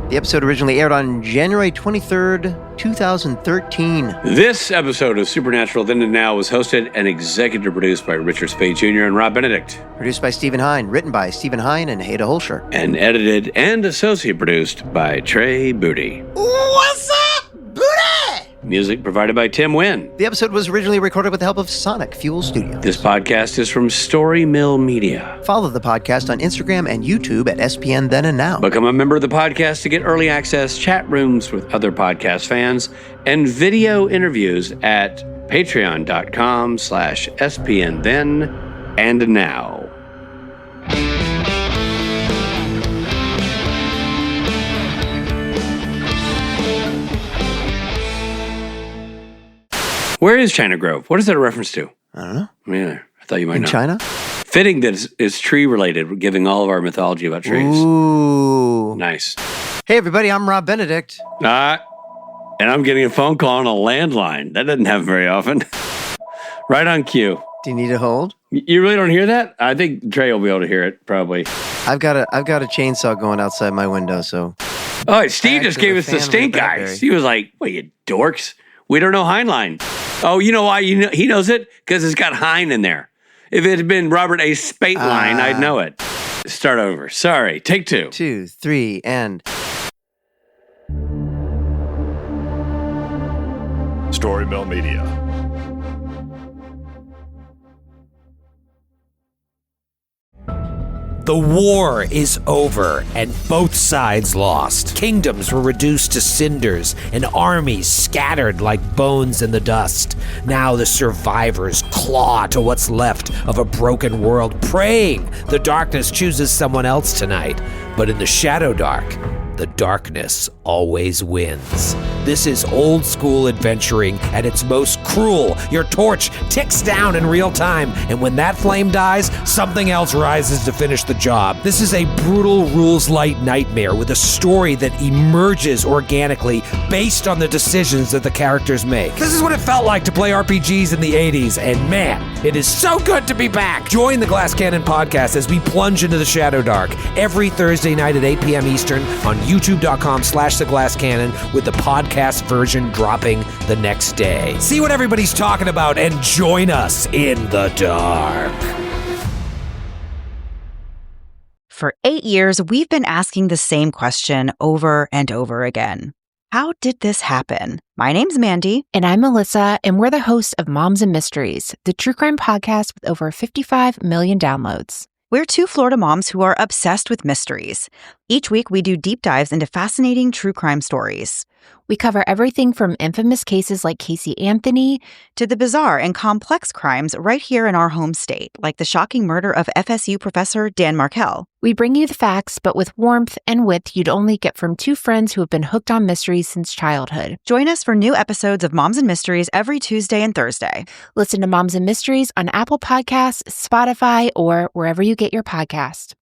The episode originally aired on January 23rd, 2013. This episode of Supernatural Then and Now was hosted and executive produced by Richard Spade Jr. and Rob Benedict. Produced by Stephen Hine, written by Stephen Hine and Haida Holscher. And edited and associate produced by Trey Booty. What's up, Booty? Music provided by Tim Wynn. The episode was originally recorded with the help of Sonic Fuel Studios. This podcast is from Story Mill Media. Follow the podcast on Instagram and YouTube at SPN Then and Now. Become a member of the podcast to get early access, chat rooms with other podcast fans, and video interviews at patreon.com/SPN Then and Now. Where is China Grove? What is that a reference to? I don't know. Yeah, I thought you might know. In China? Fitting that it's tree related. We're giving all of our mythology about trees. Ooh. Nice. Hey, everybody, I'm Rob Benedict. And I'm getting a phone call on a landline. That doesn't happen very often. Right on cue. Do you need to hold? You really don't hear that? I think Trey will be able to hear it, probably. I've got a chainsaw going outside my window, so. Oh, Steve just gave us the stink eyes. He was like, "What, you dorks? We don't know Heinlein." Oh, you know why? He knows it? Because it's got Hein in there. If it had been Robert A. Spateline, I'd know it. Start over. Sorry. Take 2. 2, 3, and... Story Mill Media. The war is over, and both sides lost. Kingdoms were reduced to cinders, and armies scattered like bones in the dust. Now the survivors claw to what's left of a broken world, praying the darkness chooses someone else tonight. But in the Shadow Dark, the darkness always wins. This is old school adventuring at its most cruel. Your torch ticks down in real time, and when that flame dies, something else rises to finish the job. This is a brutal rules-light nightmare with a story that emerges organically based on the decisions that the characters make. This is what it felt like to play RPGs in the 80s, and man, it is so good to be back. Join the Glass Cannon podcast as we plunge into the Shadow Dark every Thursday night at 8 p.m. Eastern on youtube.com/theglasscannon, with the podcast version dropping the next day. See what everybody's talking about and join us in the dark. For 8 years, we've been asking the same question over and over again. How did this happen? My name's Mandy. And I'm Melissa, and we're the hosts of Moms and Mysteries, the true crime podcast with over 55 million downloads. We're 2 Florida moms who are obsessed with mysteries. Each week, we do deep dives into fascinating true crime stories. We cover everything from infamous cases like Casey Anthony to the bizarre and complex crimes right here in our home state, like the shocking murder of FSU professor Dan Markell. We bring you the facts, but with warmth and wit you'd only get from 2 friends who have been hooked on mysteries since childhood. Join us for new episodes of Moms and Mysteries every Tuesday and Thursday. Listen to Moms and Mysteries on Apple Podcasts, Spotify, or wherever you get your podcast.